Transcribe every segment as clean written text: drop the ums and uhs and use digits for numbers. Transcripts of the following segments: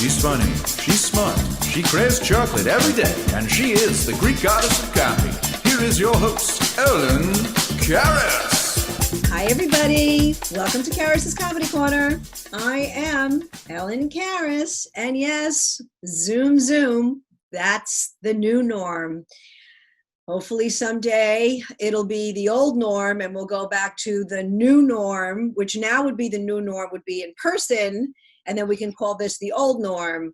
She's funny, she's smart, she craves chocolate every day, and she is the Greek goddess of coffee. Here is your host, Ellen Karas. Hi, everybody. Welcome to Karas' Comedy Corner. I am Ellen Karas, and yes, Zoom, that's the new norm. Hopefully someday it'll be the old norm and we'll go back to the new norm, which now would be the new norm would be in person, and then we can call this the old norm.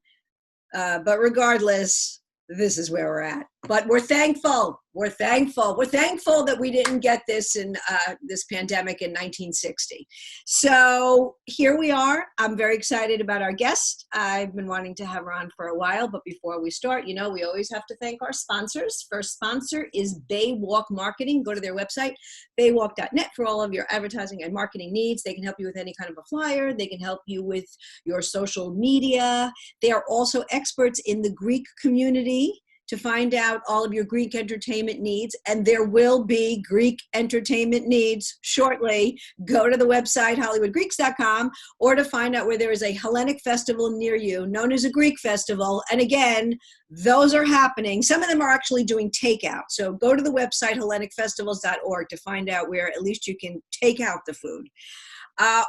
But regardless, this is where we're at. But we're thankful. We're thankful that we didn't get this in this pandemic in 1960. So here we are. I'm very excited about our guest. I've been wanting to have her on for a while, but before we start, we always have to thank our sponsors. First sponsor is Baywalk Marketing. Go to their website, baywalk.net, for all of your advertising and marketing needs. They can help you with any kind of a flyer. They can help you with your social media. They are also experts in the Greek community to find out all of your Greek entertainment needs, and there will be Greek entertainment needs shortly. Go to the website, HollywoodGreeks.com, or to find out where there is a Hellenic festival near you, known as a Greek festival. And again, those are happening. Some of them are actually doing takeout. So go to the website, HellenicFestivals.org, to find out where at least you can take out the food.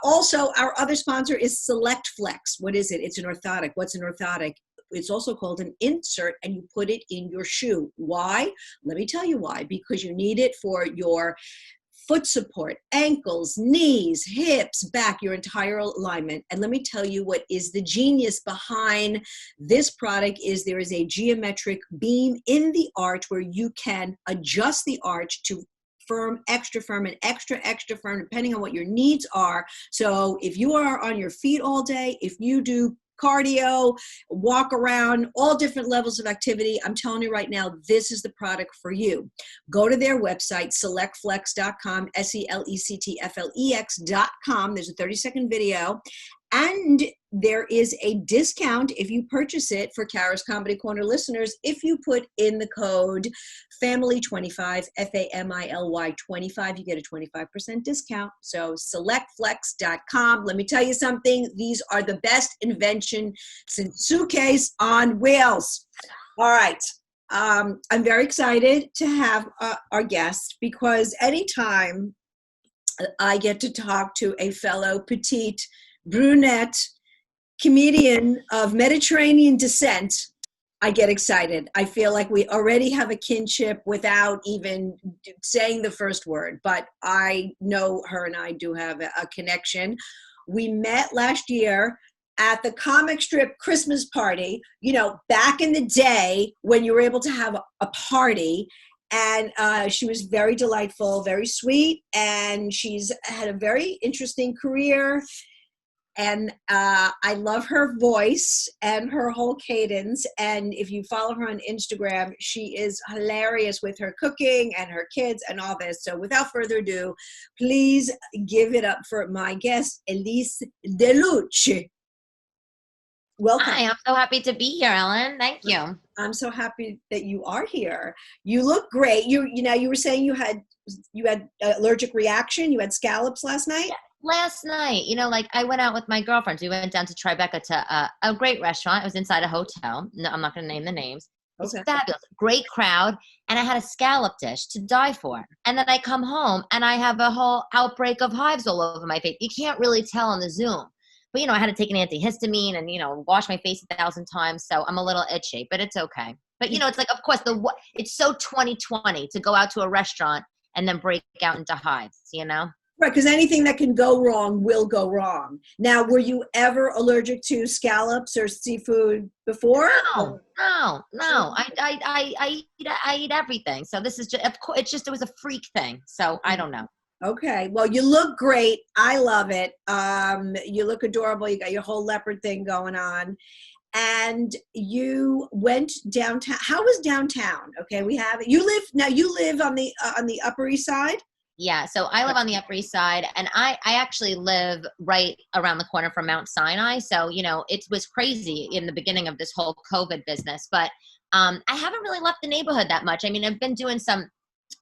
Also, our other sponsor is Select Flex. What is it? It's an orthotic. What's an orthotic? It's also called an insert, and you put it in your shoe. Why? Let me tell you why. Because you need it for your foot support, ankles, knees, hips, back, your entire alignment. And let me tell you what is the genius behind this product is there is a geometric beam in the arch where you can adjust the arch to firm, extra firm, and extra firm, depending on what your needs are. So if you are on your feet all day, if you do cardio, walk around, all different levels of activity, I'm telling you right now, this is the product for you. Go to their website, selectflex.com, selectflex.com. There's a 30-second video. And there is a discount if you purchase it for Karas Comedy Corner listeners if you put in the code FAMILY25, FAMILY 25, you get a 25% discount. So selectflex.com. Let me tell you something. These are the best invention since suitcase on wheels. All right. I'm very excited to have our guest because anytime I get to talk to a fellow petite brunette comedian of Mediterranean descent, I get excited. I feel like we already have a kinship without even saying the first word, but I know her and I do have a connection. We met last year at the comic strip Christmas party, back in the day when you were able to have a party. And she was very delightful, very sweet, and she's had a very interesting career. And I love her voice and her whole cadence. And if you follow her on Instagram, she is hilarious with her cooking and her kids and all this. So without further ado, please give it up for my guest, Elise Deluche. Welcome. Hi, I'm so happy to be here, Ellen. Thank you. I'm so happy that you are here. You look great. You were saying you had allergic reaction. You had scallops last night. Yeah. Last night, I went out with my girlfriends. We went down to Tribeca to a great restaurant. It was inside a hotel. No, I'm not going to name the names. It's fabulous. Great crowd. And I had a scallop dish to die for. And then I come home and I have a whole outbreak of hives all over my face. You can't really tell on the Zoom. But, I had to take an antihistamine and, wash my face 1,000 times. So I'm a little itchy, but it's okay. But, it's like, of course, it's so 2020 to go out to a restaurant and then break out into hives, Right, because anything that can go wrong will go wrong. Now, were you ever allergic to scallops or seafood before? No. I eat everything. So this is just, of course, it was a freak thing. So I don't know. Okay. Well, you look great. I love it. You look adorable. You got your whole leopard thing going on. And you went downtown. How was downtown? Okay, we have it. You live on the Upper East Side? Yeah, so I live on the Upper East Side, and I actually live right around the corner from Mount Sinai. So, it was crazy in the beginning of this whole COVID business, but I haven't really left the neighborhood that much. I mean, I've been doing some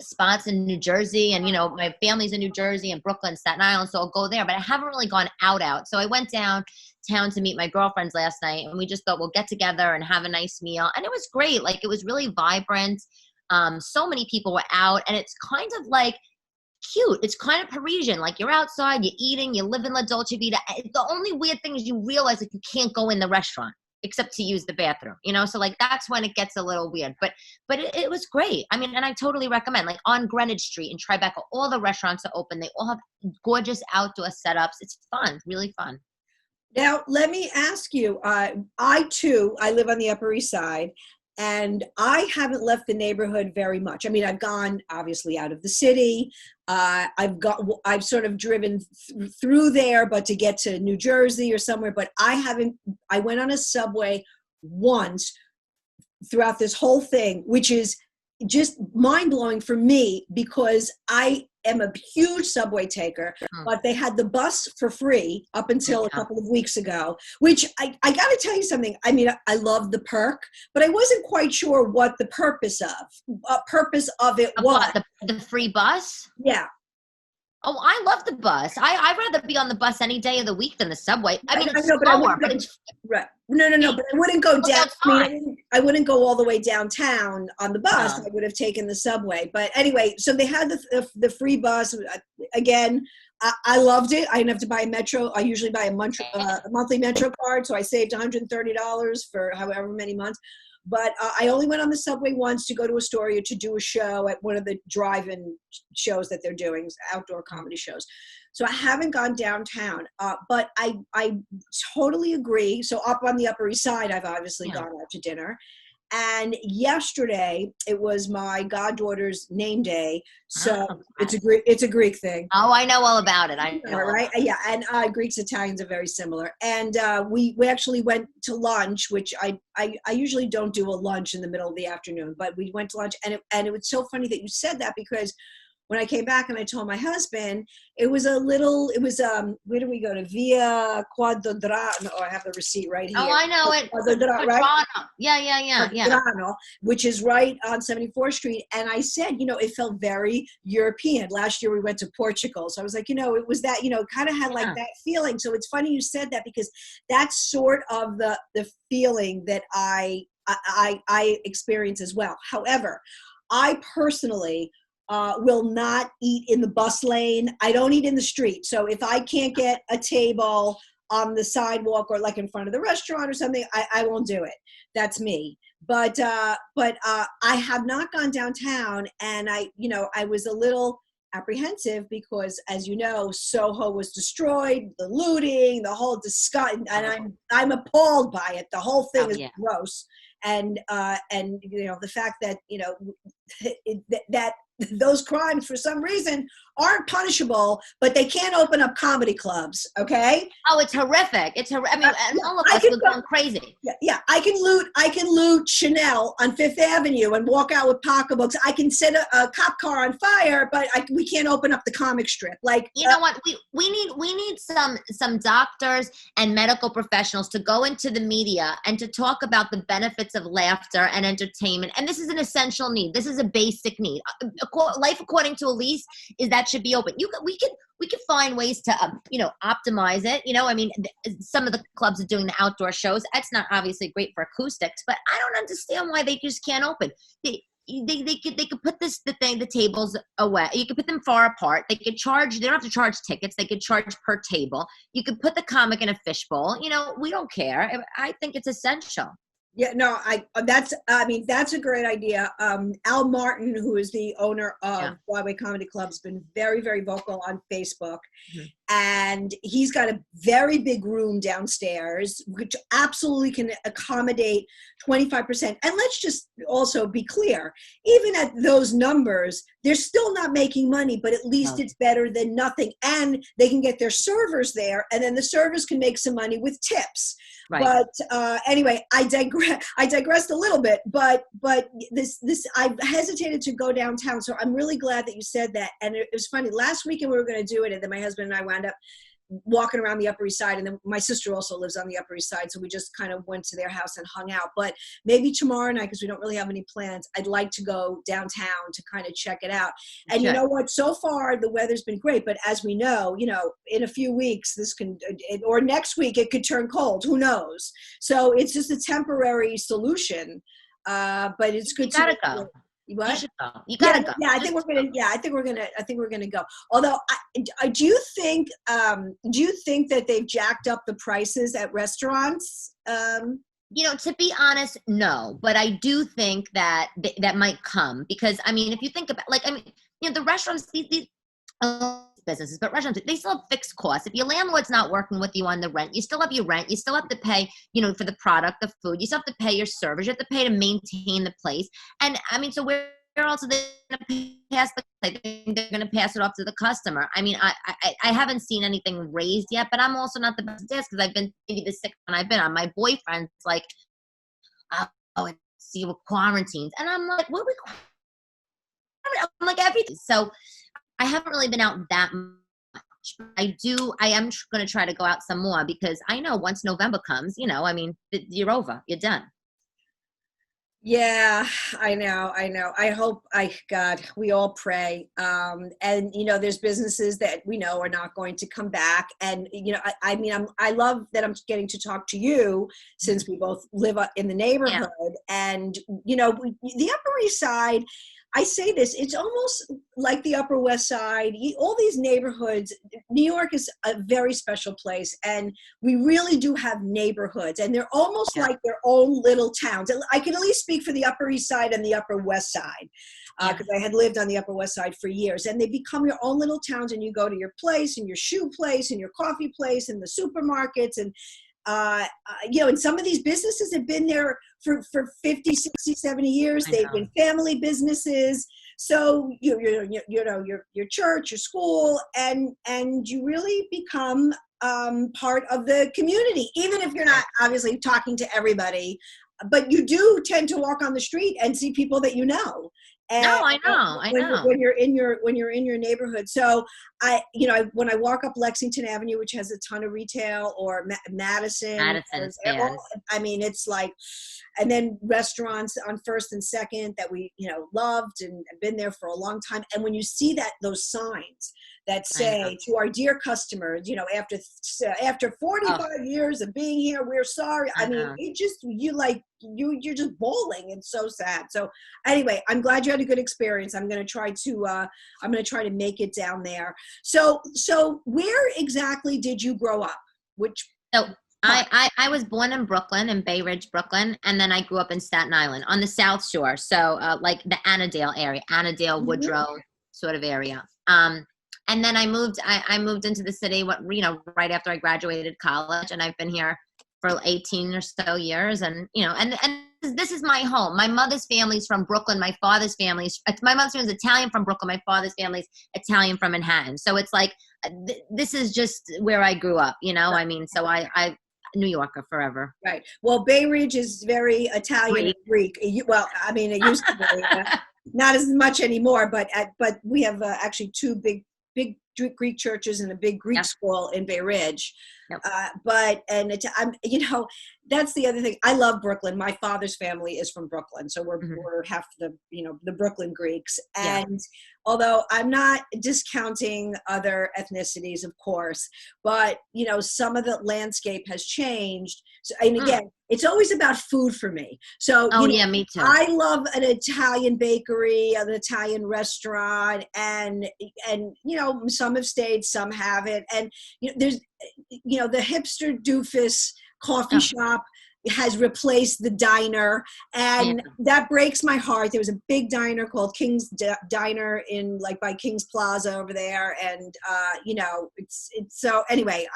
spots in New Jersey, and my family's in New Jersey and Brooklyn, Staten Island, so I'll go there, but I haven't really gone out. So I went downtown to meet my girlfriends last night, and we just thought we'll get together and have a nice meal, and it was great. Like, it was really vibrant. So many people were out, and it's kind of like cute. It's kind of Parisian. Like, you're outside, you're eating, you live in La Dolce Vita. The only weird thing is you realize that you can't go in the restaurant except to use the bathroom, so like that's when it gets a little weird, but it was great. I mean, and I totally recommend, like, on Greenwich Street in Tribeca, all the restaurants are open. They all have gorgeous outdoor setups. It's fun, really fun. Now, let me ask you, I live on the Upper East Side, and I haven't left the neighborhood very much. I mean, I've gone obviously out of the city. I've sort of driven through there, but to get to New Jersey or somewhere, but I went on a subway once throughout this whole thing, which is just mind blowing for me because I am a huge subway taker, but they had the bus for free up until a couple of weeks ago, which I got to tell you something. I mean, I love the perk, but I wasn't quite sure what the purpose of it was. The free bus? Yeah. Oh, I love the bus. I'd rather be on the bus any day of the week than the subway. I mean, it's slower, but it's right. No, but I wouldn't go down. I wouldn't go all the way downtown on the bus. I would have taken the subway. But anyway, so they had the free bus. Again, I loved it. I didn't have to buy a Metro. I usually buy a monthly Metro card, so I saved $130 for however many months. But I only went on the subway once to go to Astoria to do a show at one of the drive-in shows that they're doing, outdoor comedy shows. So I haven't gone downtown, but I totally agree. So up on the Upper East Side, I've obviously gone out to dinner. And yesterday, it was my goddaughter's name day. So it's a Greek thing. Oh, I know all about it. I know. Right? Yeah. And Greeks, Italians are very similar. And we actually went to lunch, which I usually don't do a lunch in the middle of the afternoon, but we went to lunch. And it was so funny that you said that because when I came back and I told my husband, where do we go to? Via Quadrano. Oh, I have the receipt right here. Oh, I know it. Quadrano, right? Yeah. Quadrano, which is right on 74th Street. And I said, it felt very European. Last year we went to Portugal. So I was like, it was that, kind of had like that feeling. So it's funny you said that because that's sort of the feeling that I experience as well. However, I personally will not eat in the bus lane. I don't eat in the street. So if I can't get a table on the sidewalk or like in front of the restaurant or something, I won't do it. That's me. But I have not gone downtown, and I was a little apprehensive because, as you know, Soho was destroyed, the looting, the whole disgust, and I'm appalled by it. The whole thing is gross. And the fact that that those crimes for some reason aren't punishable, but they can't open up comedy clubs. Okay. Oh, it's horrific. I mean, all of us were going crazy. Yeah. I can loot Chanel on Fifth Avenue and walk out with pocketbooks. I can set a cop car on fire, but we can't open up the comic strip. Like, you know what? We need some doctors and medical professionals to go into the media and to talk about the benefits of laughter and entertainment. And this is an essential need. This is a basic need. Life, according to Elise, is that should be open. We could find ways to optimize it. I mean, some of the clubs are doing the outdoor shows. That's not obviously great for acoustics, but I don't understand why they just can't open. They could put the tables away. You could put them far apart. They could charge. They don't have to charge tickets. They could charge per table. You could put the comic in a fishbowl. We don't care. I think it's essential. Yeah, no, that's a great idea. Al Martin, who is the owner of Broadway Comedy Club, has been very, very vocal on Facebook. Mm-hmm. And he's got a very big room downstairs, which absolutely can accommodate 25%. And let's just also be clear, even at those numbers, they're still not making money, but at least it's better than nothing. And they can get their servers there, and then the servers can make some money with tips. Right. But anyway, I digressed a little bit, but this I've hesitated to go downtown, so I'm really glad that you said that. And it was funny. Last weekend we were going to do it, and then my husband and I wound up walking around the Upper East Side, and then my sister also lives on the Upper East Side, so we just kind of went to their house and hung out. But maybe tomorrow night, because we don't really have any plans, I'd like to go downtown to kind of check it out. And you know what? So far, the weather's been great, but as we know, in a few weeks, or next week, it could turn cold. Who knows? So it's just a temporary solution, but it's good. You gotta go. What? You should go. You gotta go. Yeah, I think we're gonna go. Although, do you think that they've jacked up the prices at restaurants? To be honest, no. But I do think that that might come because, I mean, if you think about, the restaurants, these businesses, but restaurants, they still have fixed costs. If your landlord's not working with you on the rent, you still have your rent. You still have to pay, for the product, the food. You still have to pay your servers. You have to pay to maintain the place. And I mean, so where else are they going to pass they're going to pass it off to the customer? I mean, I haven't seen anything raised yet, but I'm also not the best at this because I've been maybe the sick one I've been on. My boyfriend's like, oh, you were quarantined. And I'm like, what are we? I'm like, everything. So I haven't really been out that much. I am going to try to go out some more because I know once November comes, you're over. You're done. Yeah, I know. God, we all pray. And, there's businesses that we know are not going to come back. And, I love that I'm getting to talk to you since we both live in the neighborhood. Yeah. And, the Upper East Side, I say this, it's almost like the Upper West Side, all these neighborhoods. New York is a very special place, and we really do have neighborhoods, and they're almost like their own little towns. I can at least speak for the Upper East Side and the Upper West Side, because I had lived on the Upper West Side for years, and they become your own little towns, and you go to your place, and your shoe place, and your coffee place, and the supermarkets, and and some of these businesses have been there for 50, 60, 70 years. They've been family businesses. So your church, your school, and you really become part of the community, even if you're not obviously talking to everybody, but you do tend to walk on the street and see people that you know. And no, I know. When you're in your neighborhood. So when I walk up Lexington Avenue, which has a ton of retail, or Madison, it's like, and then restaurants on First and Second that we loved and have been there for a long time. And when you see those signs that say to our dear customers, after 45 years of being here, we're sorry. I mean, it just you're just bawling. It's so sad. So anyway, I'm glad you had a good experience. I'm going to try to make it down there. So where exactly did you grow up? I was born in Brooklyn, in Bay Ridge, Brooklyn, and then I grew up in Staten Island on the South Shore. So like the Annandale area, Annandale, Woodrow sort of area. And then I moved into the city, right after I graduated college, and I've been here for 18 or so years. And, and this is my home. My mother's family's from Brooklyn. My mother's family's Italian from Brooklyn. My father's family's Italian from Manhattan. So it's like, this is just where I grew up, I mean, so I New Yorker forever. Right. Well, Bay Ridge is very Italian and Greek. Well, I mean, it used to be, not as much anymore, but we have actually two big Greek churches and a big Greek school in Bay Ridge. Yep. That's the other thing. I love Brooklyn. My father's family is from Brooklyn, so we're half the Brooklyn Greeks. And although I'm not discounting other ethnicities, of course, but some of the landscape has changed. So, and again, it's always about food for me. So me too. I love an Italian bakery, an Italian restaurant, and some have stayed, some haven't. And there's the hipster doofus coffee shop has replaced the diner, and that breaks my heart. There was a big diner called King's Diner by King's Plaza over there, and it's so anyway.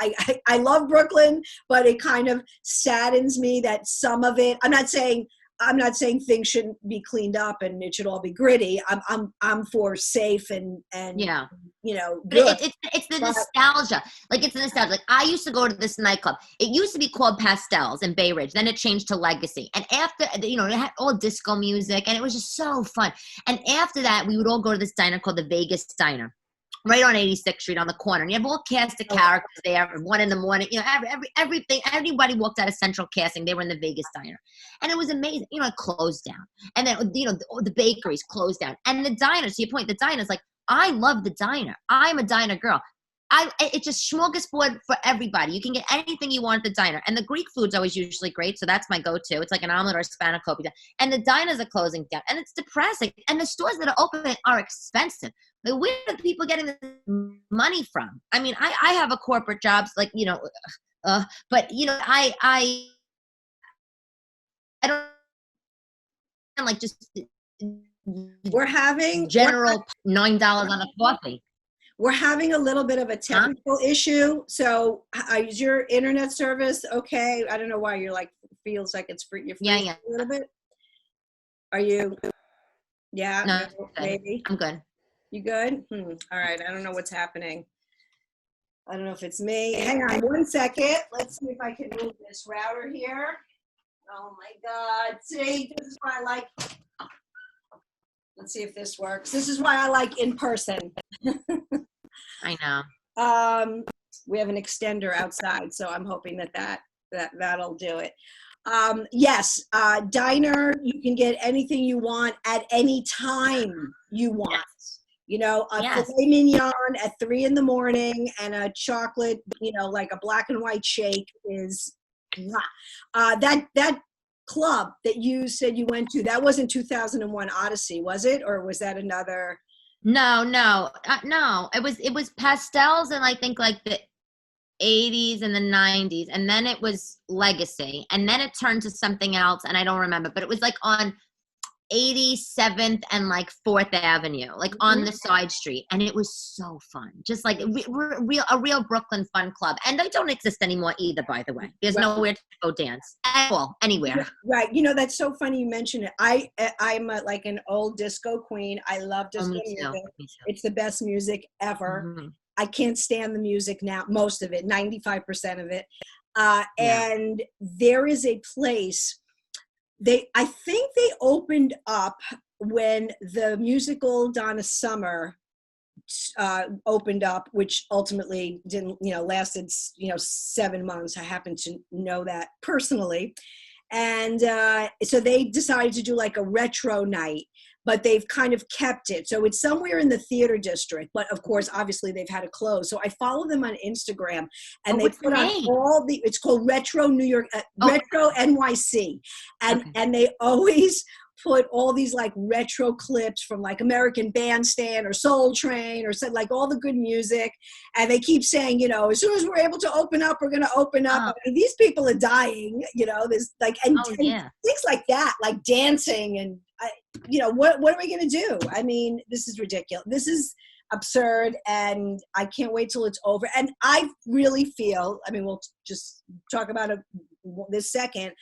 I love Brooklyn, but it kind of saddens me that some of it. I'm not saying things shouldn't be cleaned up and it should all be gritty. I'm for safe and good. It's the nostalgia. It's the nostalgia. Like I used to go to this nightclub. It used to be called Pastels in Bay Ridge. Then it changed to Legacy. And after, it had all disco music and it was just so fun. And after that, we would all go to this diner called the Vegas Diner. right on 86th Street on the corner. And you have all cast of characters there at 1 in the morning. You know, everything, everybody walked out of Central Casting. They were in the Vegas diner. And it was amazing. You know, it closed down. And then, you know, the bakeries closed down. And the diner, to your point, the diner's like, I love the diner. I'm a diner girl. It's just smorgasbord for everybody. You can get anything you want at the diner. And the Greek food's always usually great, so that's my go-to. It's like an omelet or a spanakopita. And the diners are closing down. And it's depressing. And the stores that are open are expensive. Like, where are people getting the money from? I mean, I have a corporate job, like, you know, but, you know, I don't like just We're having general $9 on a coffee. We're having a little bit of a technical issue. So is your internet service okay? I don't know why you're like, feels like it's free. You're freezing a little bit. Are you? Yeah, no, maybe. I'm good. You good? All right. I don't know what's happening. I don't know if it's me. Hang on 1 second. Let's see if I can move this router here. Oh my God. See, this is why I like. Let's see if this works. This is why I like in person. I know. We have an extender outside, so I'm hoping that'll do it. Yes, diner, you can get anything you want at any time you want. Yes. You know, a filet mignon at 3 in the morning and a chocolate, you know, like a black and white shake is that club that you said you went to, that wasn't 2001 Odyssey, was it? Or was that another? No. It was pastels and I think like the 80s and the 90s. And then it was Legacy. And then it turned to something else. And I don't remember, but it was like on 87th and like 4th Avenue, like on the side street. And it was so fun. Just like a real Brooklyn fun club. And they don't exist anymore either, by the way. There's nowhere to go dance at all, anywhere. Right. You know, that's so funny you mention it. I'm like an old disco queen. I love disco music. Me too. It's the best music ever. Mm-hmm. I can't stand the music now, most of it, 95% of it. And there is a place, I think they opened up when the musical Donna Summer opened up, which ultimately didn't, lasted, 7 months. I happen to know that personally. And so they decided to do like a retro night, but they've kind of kept it. So it's somewhere in the theater district, but of course, obviously they've had to close. So I follow them on Instagram and they put on it's called Retro New York, Retro NYC. And they always put all these like retro clips from like American Bandstand or Soul Train or like all the good music. And they keep saying, as soon as we're able to open up, we're going to open up. I mean, these people are dying, there's like, and things like that, like dancing and, what are we going to do? I mean, this is ridiculous. This is absurd. And I can't wait till it's over. And I really feel, I mean, we'll just talk about it this second.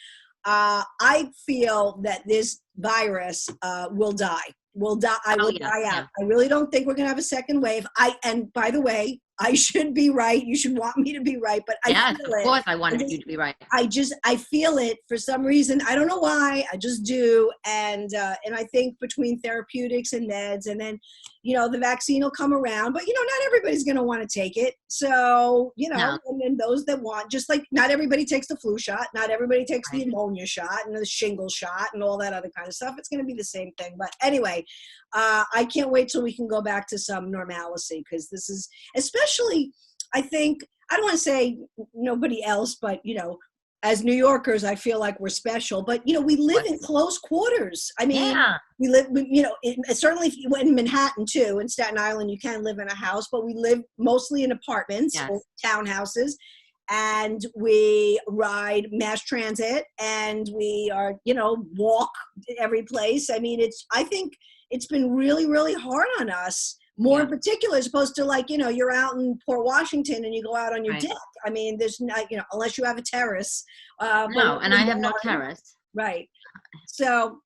I feel that this virus will die. I will die out. I really don't think we're going to have a second wave. And by the way, I should be right. You should want me to be right, but I feel it. Of course I wanted you to be right. I feel it for some reason. I don't know why. I just do. And I think between therapeutics and meds, and then, the vaccine will come around, but not everybody's going to want to take it. So, and then those that want, just like not everybody takes the flu shot, not everybody takes the pneumonia shot and the shingle shot and all that other kind of stuff. It's going to be the same thing. But anyway, I can't wait till we can go back to some normalcy, because this is, especially, I think, I don't want to say nobody else, but, as New Yorkers, I feel like we're special, but, we live in close quarters. I mean, we live, certainly if you went in Manhattan too, in Staten Island, you can live in a house, but we live mostly in apartments or townhouses, and we ride mass transit, and we are, walk every place. I mean, I think it's been really, really hard on us. More in particular, as opposed to like, you're out in Port Washington and you go out on your deck. I mean, there's not, unless you have a terrace. No, and I have no terrace. Right. So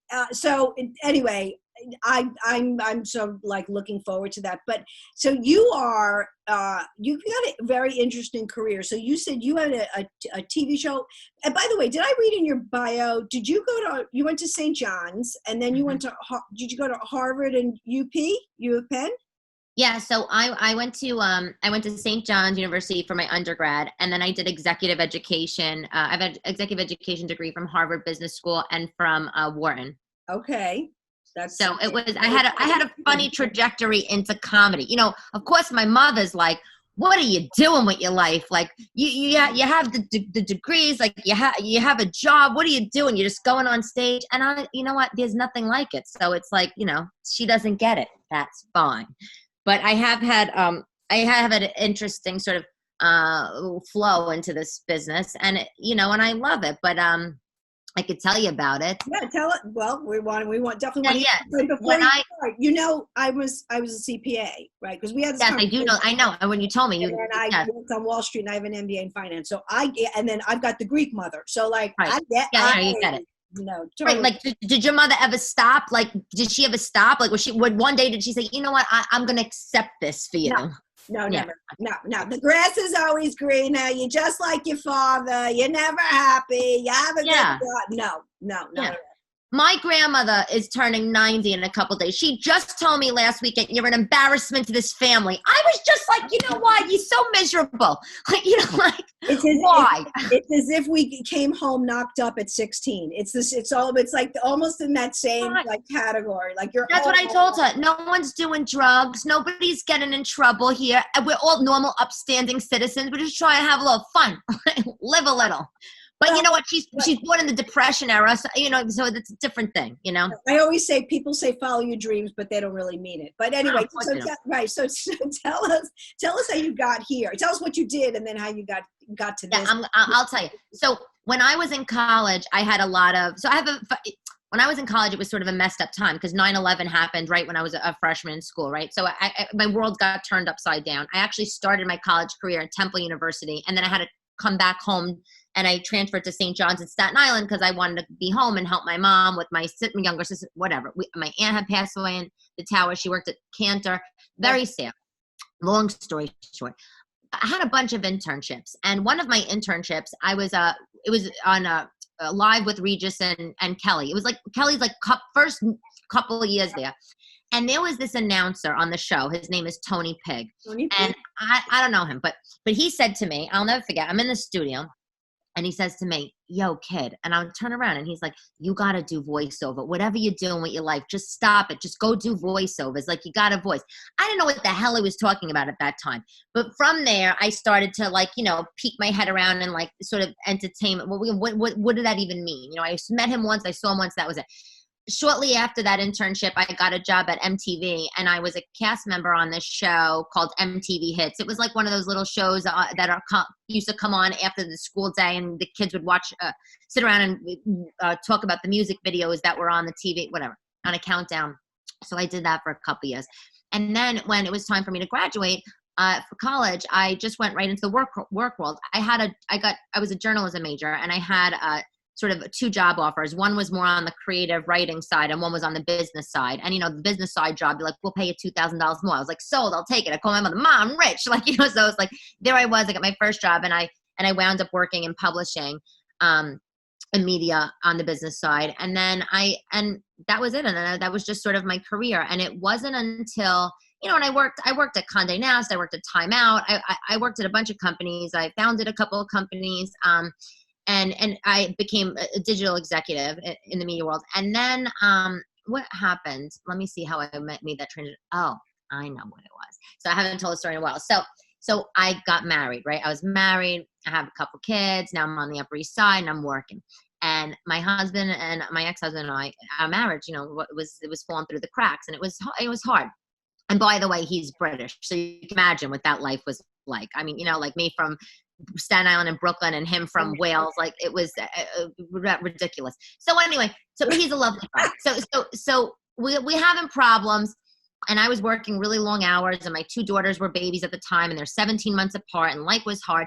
anyway, I'm so like looking forward to that. But so you've got a very interesting career. So you said you had a TV show. And by the way, did I read in your bio, you went to St. John's, and then you went to, did you go to Harvard and U of Penn? Yeah, so I went to St. John's University for my undergrad, and then I did executive education. I've had executive education degree from Harvard Business School and from Wharton. Okay. That's So it was I had a funny trajectory into comedy. You know, of course, my mother's like, "What are you doing with your life? Like you have the degrees, like you have a job. What are you doing? You're just going on stage." And you know what? There's nothing like it. So it's like, you know, she doesn't get it. That's fine. But I have had an interesting sort of flow into this business, and and I love it. But I could tell you about it. Yeah, tell it. Well, we want definitely Yeah, want to, yeah. When I was a CPA, right? Because we had this yes, I do know. I know. And when you told me, and then I yes, worked on Wall Street, and I have an MBA in finance. So and then I've got the Greek mother. So like, right. You get it. Totally. Right, like, did your mother ever stop? Like, did she ever stop? Like, one day did she say, you know what, I'm going to accept this for you? No, Yeah. never. No. The grass is always greener. You're just like your father. You're never happy. You have a good job. No. Yeah. My grandmother is turning 90 in a couple of days. She just told me last weekend, you're an embarrassment to this family. I was just like, you know why? You're so miserable. Like, like, why? It's as if we came home knocked up at 16. It's like almost in that same like category. Like That's what I told her. No one's doing drugs. Nobody's getting in trouble here. We're all normal, upstanding citizens. We're just trying to have a little fun, live a little. But you know what? She's born in the Depression era, so, so it's a different thing, I always say, people say follow your dreams, but they don't really mean it. But anyway, so tell us how you got here. Tell us what you did, and then how you got to this. Yeah, I'll tell you. So when I was in college, I had a lot of. When I was in college, it was sort of a messed up time because 9/11 happened right when I was a freshman in school, right? So my world got turned upside down. I actually started my college career at Temple University, and then I had to come back home. And I transferred to St. John's in Staten Island because I wanted to be home and help my mom with my younger sister, whatever. My aunt had passed away in the tower. She worked at Cantor. Very sad. Long story short, I had a bunch of internships. And one of my internships, it was on Live with Regis and Kelly. It was like Kelly's like first couple of years there. And there was this announcer on the show. His name is Tony Pigg. And I don't know him, but he said to me, I'll never forget, I'm in the studio. And he says to me, yo, kid. And I'll turn around and he's like, you got to do voiceover. Whatever you're doing with your life, just stop it. Just go do voiceovers. Like, you got a voice. I didn't know what the hell he was talking about at that time. But from there, I started to peek my head around and like sort of entertainment. What did that even mean? I met him once. I saw him once. That was it. Shortly after that internship, I got a job at MTV, and I was a cast member on this show called MTV Hits. It was like one of those little shows that used to come on after the school day, and the kids would watch, sit around and talk about the music videos that were on the TV, whatever, on a countdown. So I did that for a couple years. And then when it was time for me to graduate for college, I just went right into the work world. I was a journalism major, and I had sort of 2 job offers. One was more on the creative writing side, and one was on the business side. And, the business side job, you're like, we'll pay you $2,000 more. I was like, sold, I'll take it. I called my mother, Mom, I'm rich. So it's like, there I was. I got my first job, and I wound up working in publishing and media on the business side. And then that was it. And then that was just sort of my career. And it wasn't until, and I worked at Condé Nast, I worked at Time Out. I worked at a bunch of companies. I founded a couple of companies. And I became a digital executive in the media world. And then what happened? Let me see how I made that transition. Oh, I know what it was. So I haven't told the story in a while. So I got married, right? I was married. I have a couple kids. Now I'm on the Upper East Side and I'm working. And my husband and my ex-husband and I, our marriage, it was falling through the cracks, and it was hard. And by the way, he's British. So you can imagine what that life was like. I mean, like me from Staten Island and Brooklyn, and him from Wales, like it was ridiculous. So anyway, so he's a lovely guy. So we having problems, and I was working really long hours, and my 2 daughters were babies at the time, and they're 17 months apart, and life was hard.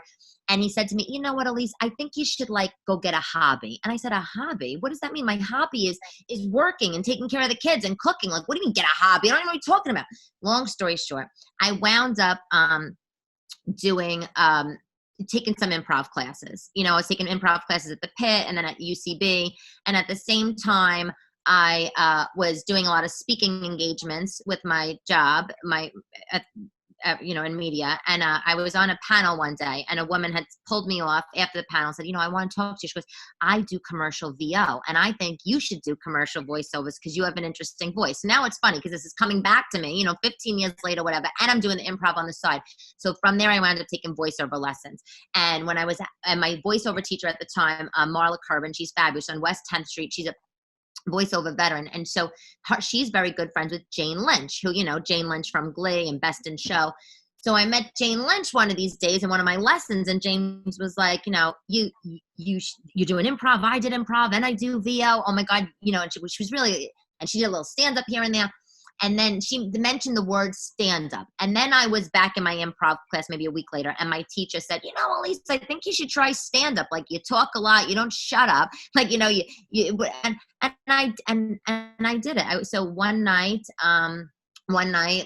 And he said to me, you know what, Elise, I think you should go get a hobby. And I said, a hobby? What does that mean? My hobby is working and taking care of the kids and cooking. Like, what do you mean get a hobby? I don't even know what you're talking about. Long story short, I wound up taking some improv classes. I was taking improv classes at the Pitt and then at UCB. And at the same time, I was doing a lot of speaking engagements with my job, in media. And I was on a panel one day, and a woman had pulled me off after the panel, said, I want to talk to you. She goes, I do commercial VO, and I think you should do commercial voiceovers because you have an interesting voice. Now it's funny because this is coming back to me, 15 years later, whatever, and I'm doing the improv on the side. So from there, I wound up taking voiceover lessons. And when I was, and my voiceover teacher at the time, Marla Curbin, she's fabulous, on West 10th Street. She's a voiceover veteran. And so she's very good friends with Jane Lynch, who, Jane Lynch from Glee and Best in Show. So I met Jane Lynch one of these days in one of my lessons, and James was like, you doing improv. I did improv and I do VO. Oh my God. And she was really, and she did a little stand up here and there. And then she mentioned the word stand up. And then I was back in my improv class maybe a week later, and my teacher said, Elyse, I think you should try stand up. Like, you talk a lot, you don't shut up. Like, and I did it. So one night,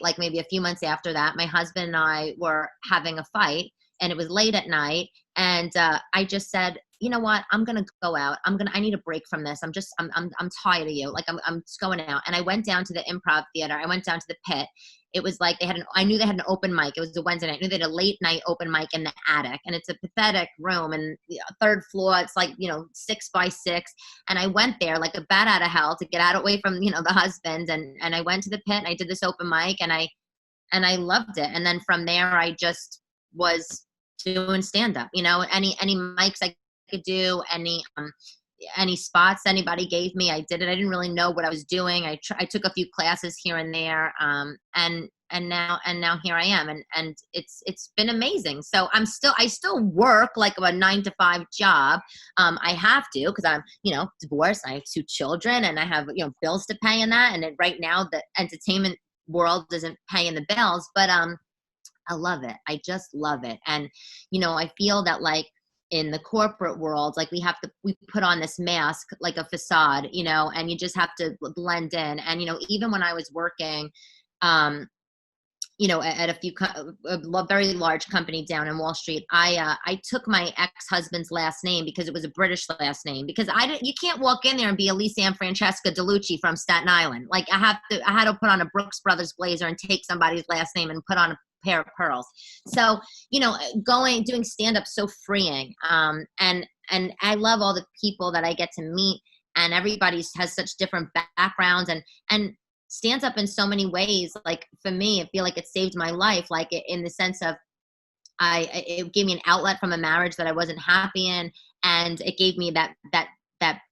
like maybe a few months after that, my husband and I were having a fight, and it was late at night. And I just said, you know what, I'm going to go out. I need a break from this. I'm tired of you. Like, I'm just going out. And I went down to the improv theater. I went down to the pit. It was like I knew they had an open mic. It was a Wednesday night. I knew they had a late night open mic in the attic, and it's a pathetic room, and third floor. It's like, 6 by 6. And I went there like a bat out of hell to get out away from, the husband. And I went to the pit, and I did this open mic, and I loved it. And then from there, I just was doing stand up, any mics I could do, any spots anybody gave me, I did it. I didn't really know what I was doing. I took a few classes here and there, and now here I am, and it's been amazing. So I still work like a 9-to-5 job. I have to, because I'm divorced. I have 2 children, and I have bills to pay in that. And right now the entertainment world isn't paying the bills, but I love it. I just love it. And I feel that, like, in the corporate world, like, we put on this mask, like a facade, and you just have to blend in. And, even when I was working, at a very large company down in Wall Street, I took my ex-husband's last name because it was a British last name, because you can't walk in there and be Elyse Francesca DeLucci from Staten Island. Like, I had to put on a Brooks Brothers blazer and take somebody's last name and put on a pair of pearls. So, doing stand-up so freeing. And I love all the people that I get to meet, and everybody has such different backgrounds, and stands up in so many ways. Like, for me, I feel like it saved my life, like, in the sense of it gave me an outlet from a marriage that I wasn't happy in, and it gave me that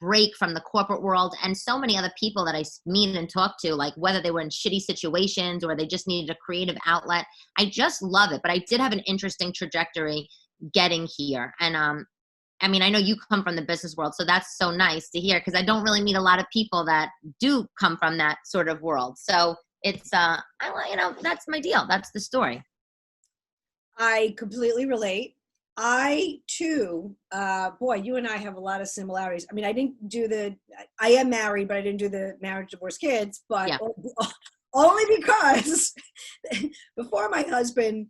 break from the corporate world. And so many other people that I meet and talk to, like, whether they were in shitty situations or they just needed a creative outlet, I just love it. But I did have an interesting trajectory getting here. And I know you come from the business world, so that's so nice to hear, because I don't really meet a lot of people that do come from that sort of world. So it's that's my deal. That's the story. I completely relate. I too, boy, you and I have a lot of similarities. I am married, but I didn't do the marriage, divorce, kids, but yeah. Only because before my husband,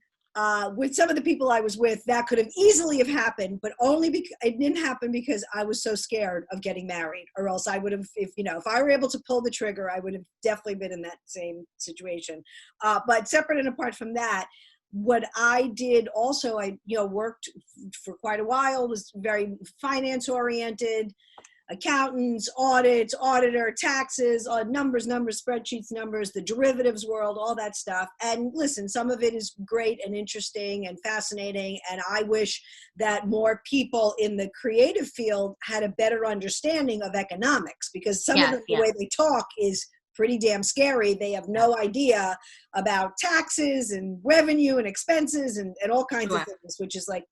with some of the people I was with, that could have easily have happened, but only because it didn't happen because I was so scared of getting married, or else I would have, if I were able to pull the trigger, I would have definitely been in that same situation. But separate and apart from that, what I did also, I worked for quite a while, was very finance oriented, accountants, audits, auditor, taxes, numbers, spreadsheets, numbers, the derivatives world, all that stuff. And listen, some of it is great and interesting and fascinating. And I wish that more people in the creative field had a better understanding of economics, because some of the way they talk is pretty damn scary. They have no idea about taxes and revenue and expenses and all kinds of things, which is like,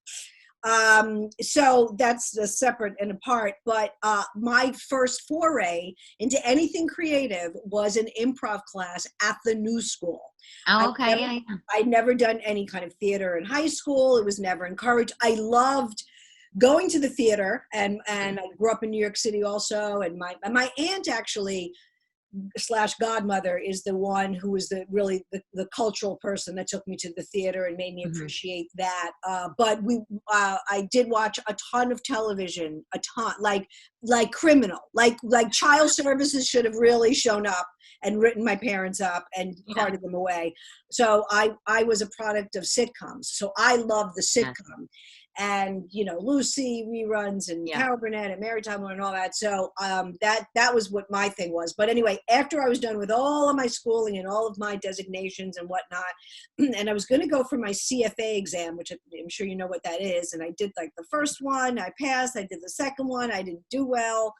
so that's a separate and apart. But my first foray into anything creative was an improv class at the New School. Oh, okay. I'd never done any kind of theater in high school. It was never encouraged. I loved going to the theater, and I grew up in New York City also. And my aunt actually slash godmother is the one who was the cultural person that took me to the theater and made me appreciate that. But I did watch a ton of television, a ton, like Criminal, like Child Services should have really shown up and written my parents up and carted them away. So I was a product of sitcoms. So I love the sitcom. And Lucy reruns and Carol Burnett and Mary Tyler and all that. So that was what my thing was. But anyway, after I was done with all of my schooling and all of my designations and whatnot, and I was going to go for my CFA exam, which I'm sure you know what that is. And I did like the first one, I passed. I did the second one, I didn't do well.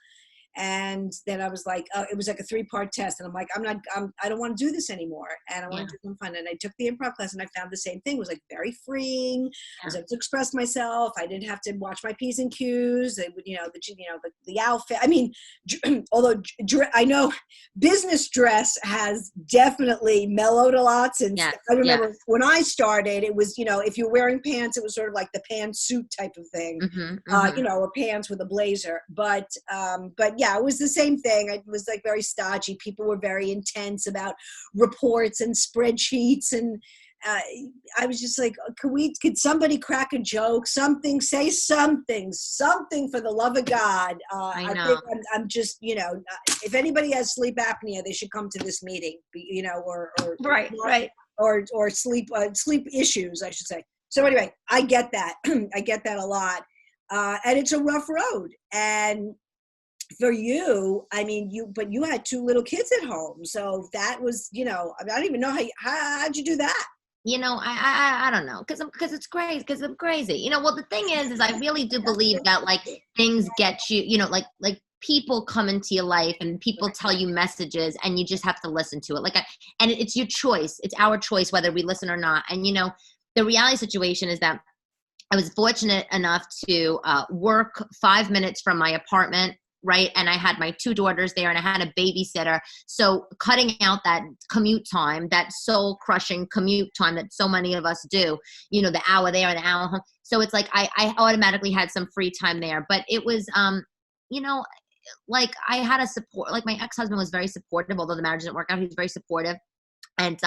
And then I was like, it was like a 3-part test. And I'm like, I don't want to do this anymore. And I want to do something fun. And I took the improv class and I found the same thing. It was like very freeing. I was able to express myself. I didn't have to watch my P's and Q's. It would, the outfit. I mean, although I know business dress has definitely mellowed a lot since I remember when I started, it was, if you're wearing pants, it was sort of like the pantsuit type of thing, or pants with a blazer. But yeah, it was the same thing. It was like very stodgy. People were very intense about reports and spreadsheets. And I was just like, could somebody crack a joke? Something, say something for the love of God. I know. I think I'm just, if anybody has sleep apnea, they should come to this meeting, or sleep issues, I should say. So anyway, I get that. I get that a lot. And it's a rough road. And for you, I mean, you had 2 little kids at home. So that was, I don't even know how'd you do that? I don't know. Cause it's crazy. Cause I'm crazy. Well, the thing is I really do believe that like things get you, like people come into your life and people tell you messages and you just have to listen to it. And it's your choice. It's our choice whether we listen or not. And, the reality situation is that I was fortunate enough to work 5 minutes from my apartment. Right. And I had my 2 daughters there and I had a babysitter. So cutting out that commute time, that soul crushing commute time that so many of us do, the hour there and the hour home. So it's like, I automatically had some free time there, but it was, like I had a support, like my ex-husband was very supportive, although the marriage didn't work out. He was very supportive. And,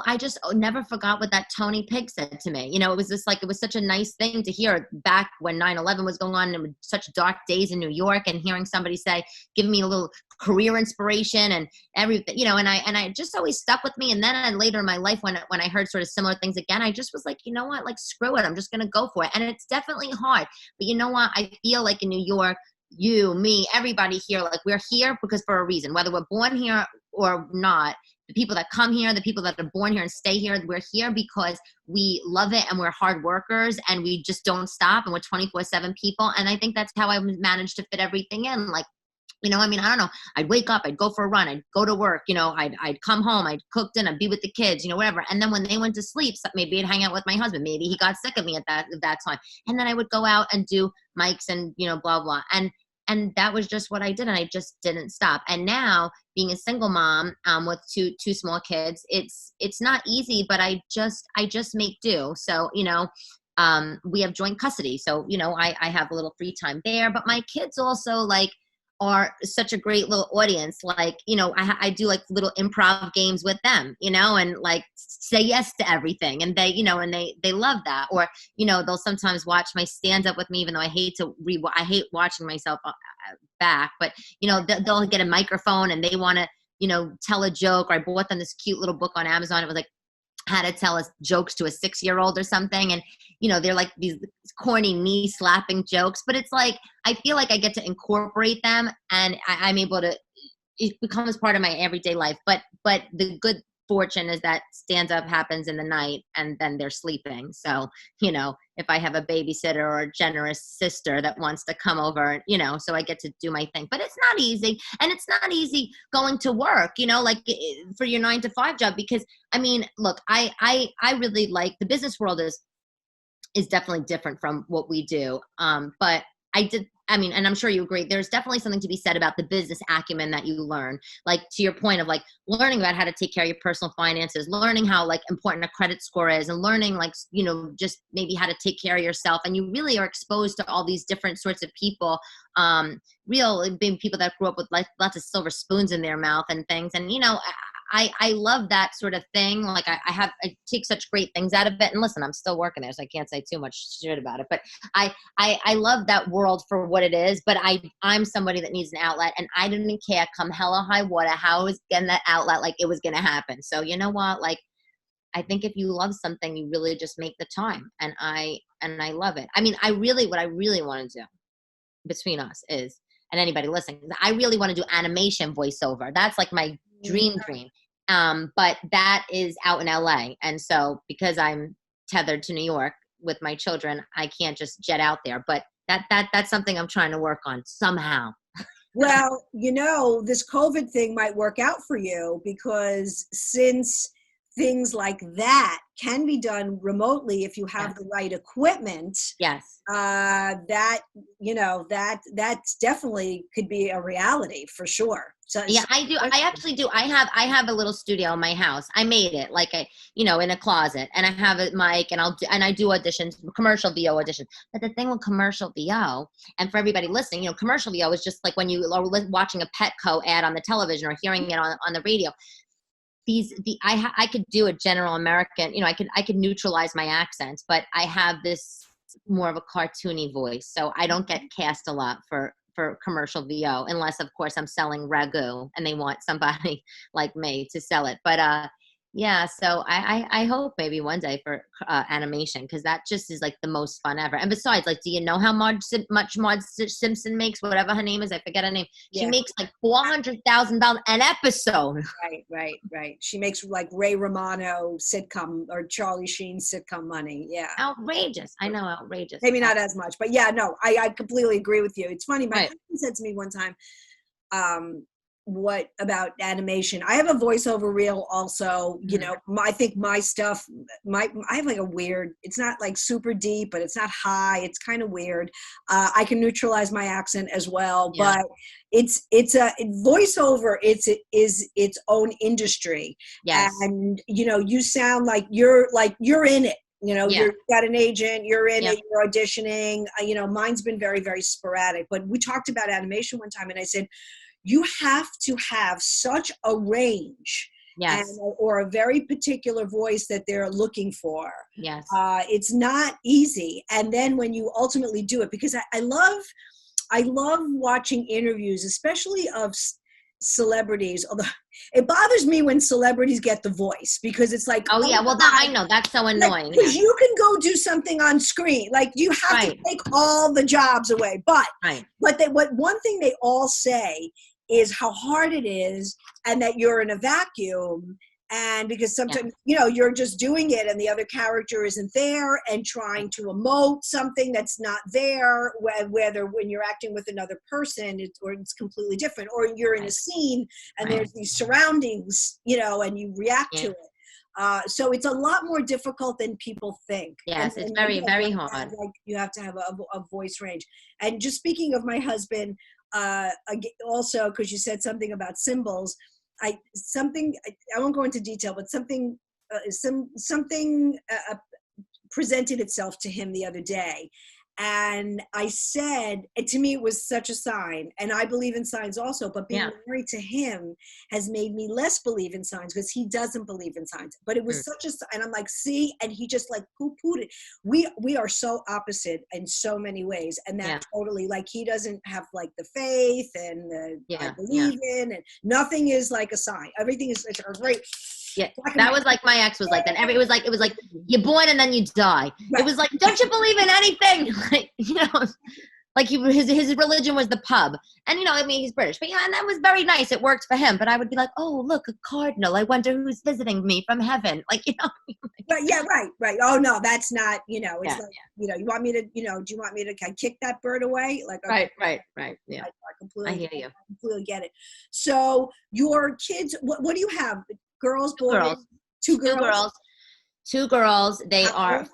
I just never forgot what that Tony Pig said to me. It was just like, it was such a nice thing to hear back when 9/11 was going on and it was such dark days in New York, and hearing somebody say, giving me a little career inspiration and everything, and I just always stuck with me. And then later in my life, when I heard sort of similar things again, I just was like, you know what, like, screw it. I'm just going to go for it. And it's definitely hard, but you know what? I feel like in New York, you, me, everybody here, like we're here because for a reason, whether we're born here or not. The people that come here, the people that are born here and stay here, we're here because we love it and we're hard workers and we just don't stop and we're 24/7 people. And I think that's how I managed to fit everything in. Like, I don't know. I'd wake up, I'd go for a run, I'd go to work, I'd come home, I'd cook dinner, be with the kids, whatever. And then when they went to sleep, maybe I'd hang out with my husband. Maybe he got sick of me at that time. And then I would go out and do mics and, blah, blah. And that was just what I did. And I just didn't stop. And now being a single mom with two small kids, it's not easy, but I just make do. So, we have joint custody. So, I have a little free time there, but my kids also like are such a great little audience. Like, I do like little improv games with them, and like say yes to everything. And they, and they love that. Or, they'll sometimes watch my stand up with me, even though I hate watching myself back, but they'll get a microphone and they want to, tell a joke. Or I bought them this cute little book on Amazon. It was like how to tell us jokes to a 6-year-old or something. And, they're like these corny knee slapping jokes, but it's like, I feel like I get to incorporate them and I'm able to, it becomes part of my everyday life. But the good fortune is that stand up happens in the night and then they're sleeping. So, if I have a babysitter or a generous sister that wants to come over, so I get to do my thing. But it's not easy. And it's not easy going to work, like for your 9-to-5 job, because look, I really like the business world is definitely different from what we do. But I mean, and I'm sure you agree, there's definitely something to be said about the business acumen that you learn. Like, to your point of like learning about how to take care of your personal finances, learning how like important a credit score is, and learning like, you know, just maybe how to take care of yourself. And you really are exposed to all these different sorts of people, real big people that grew up with like lots of silver spoons in their mouth and things. And, you know, I love that sort of thing. Like I take such great things out of it. And listen, I'm still working there, so I can't say too much shit about it. But I love that world for what it is. But I'm somebody that needs an outlet, and I didn't care come hell or high water how I was getting that outlet. Like, it was going to happen. So you know what? Like, I think if you love something, you really just make the time. And I love it. I mean, what I really want to do between us is, and anybody listening, I really want to do animation voiceover. That's like my dream. But that is out in LA. And so because I'm tethered to New York with my children, I can't just jet out there. But that's something I'm trying to work on somehow. Well, you know, this COVID thing might work out for you, because since things like that can be done remotely if you have the right equipment. Yes. That, you know, that's definitely could be a reality for sure. So, yeah, I do. I actually do. I have a little studio in my house. I made it like in a closet, and I have a mic, and I do auditions, commercial VO auditions. But the thing with commercial VO, and for everybody listening, you know, commercial VO is just like when you are watching a Petco ad on the television or hearing it on the radio. I could do a general American, you know, I could neutralize my accents, but I have this more of a cartoony voice. So I don't get cast a lot for commercial VO, unless of course I'm selling ragu and they want somebody like me to sell it. But yeah, so I hope maybe one day for animation, because that just is like the most fun ever. And besides, like, do you know how much Marge Simpson makes? Whatever her name is, I forget her name. She makes like $400,000 an episode. Right. She makes like Ray Romano sitcom or Charlie Sheen sitcom money. Yeah. Outrageous. I know, outrageous. Maybe not as much, but yeah, no, I completely agree with you. It's funny. My husband said to me one time, what about animation? I have a voiceover reel also, you know, I think my stuff, I have like a weird, it's not like super deep, but it's not high. It's kind of weird. I can neutralize my accent as well, but it's a voiceover. Is its own industry. Yes. And, you know, you sound like you're in it. You know, you've got an agent, you're in it, you're auditioning. You know, mine's been very, very sporadic. But we talked about animation one time, and I said, you have to have such a range, or a very particular voice that they're looking for. Yes. It's not easy. And then when you ultimately do it, because I love watching interviews, especially of celebrities, although it bothers me when celebrities get the voice, because it's like, well, I know that's so annoying. Because you can go do something on screen, like you have to take all the jobs away. But one thing they all say is how hard it is, and that you're in a vacuum. And because sometimes, you know, you're just doing it and the other character isn't there, and trying to emote something that's not there, whether when you're acting with another person, it's completely different, or you're in a scene and there's these surroundings, you know, and you react to it. So it's a lot more difficult than people think. Yes, it's very, very hard. Like, you have to have a voice range. And just speaking of my husband, also, because you said something about symbols, I won't go into detail, but something presented itself to him the other day. And I said, to me, it was such a sign. And I believe in signs also, but being married to him has made me less believe in signs, because he doesn't believe in signs. But it was such a sign. And I'm like, see, and he just like poo-pooed it. We are so opposite in so many ways. And that totally, like, he doesn't have like the faith and the I believe in, and nothing is like a sign. Everything is great. Yeah, that was like my ex was like that. It was like you're born and then you die. Right. It was like, don't you believe in anything? Like, you know, like his religion was the pub, and you know, I mean, he's British, but and that was very nice. It worked for him. But I would be like, oh, look, a cardinal. I wonder who's visiting me from heaven. Like, you know. But right. Oh no, that's not. You know, it's like, you know, you want me to, you know, do you want me to kick that bird away? Like, okay. Right. Yeah, I hear you. I completely get it. So your kids, what do you have? Girls, boys? Two girls. Two girls. They are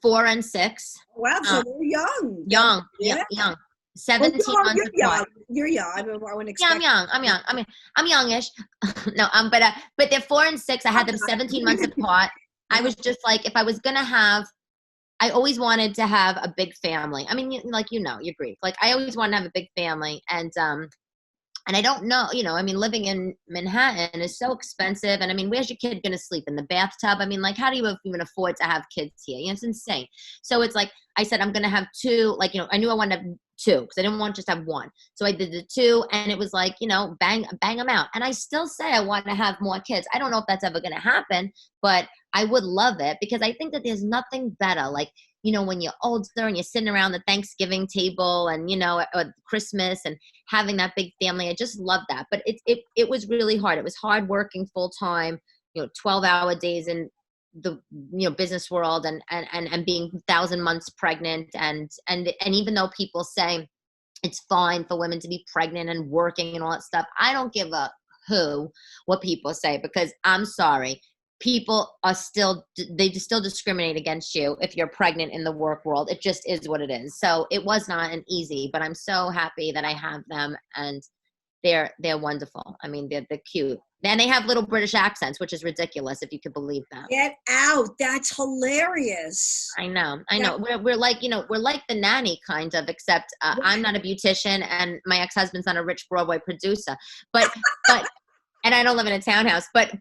4 and 6. Wow, so they're young. Young. Well, 17 months you're apart. young. You're young. I wouldn't Yeah, expect. I'm young. I'm young. I mean, I'm youngish. No, but they're 4 and 6. I had them 17 months apart. I was just like, if I was gonna have, I always wanted to have a big family. I mean, like, you're Greek. Like, I always wanted to have a big family, and I don't know, I mean, living in Manhattan is so expensive. And I mean, where's your kid going to sleep? In the bathtub? I mean, like, how do you even afford to have kids here? It's insane. So it's like, I said, I'm going to have 2, like, I knew I wanted to have 2 because I didn't want just to have 1. So I did the 2, and it was like, bang them out. And I still say I want to have more kids. I don't know if that's ever going to happen, but I would love it because I think that there's nothing better. Like, when you're older and you're sitting around the Thanksgiving table and, or Christmas and having that big family. I just love that. But it was really hard. It was hard working full time, 12-hour days in the, business world and being 1,000 months pregnant. And even though people say it's fine for women to be pregnant and working and all that stuff, I don't give a who what people say, because I'm sorry. People are still discriminate against you if you're pregnant in the work world. It just is what it is. So it was not an easy, but I'm so happy that I have them, and they're wonderful. I mean, they're cute. And they have little British accents, which is ridiculous if you could believe that. Get out. That's hilarious. I know. We're like, we're like the nanny kind of, except I'm not a beautician and my ex-husband's not a rich Broadway producer, but and I don't live in a townhouse, but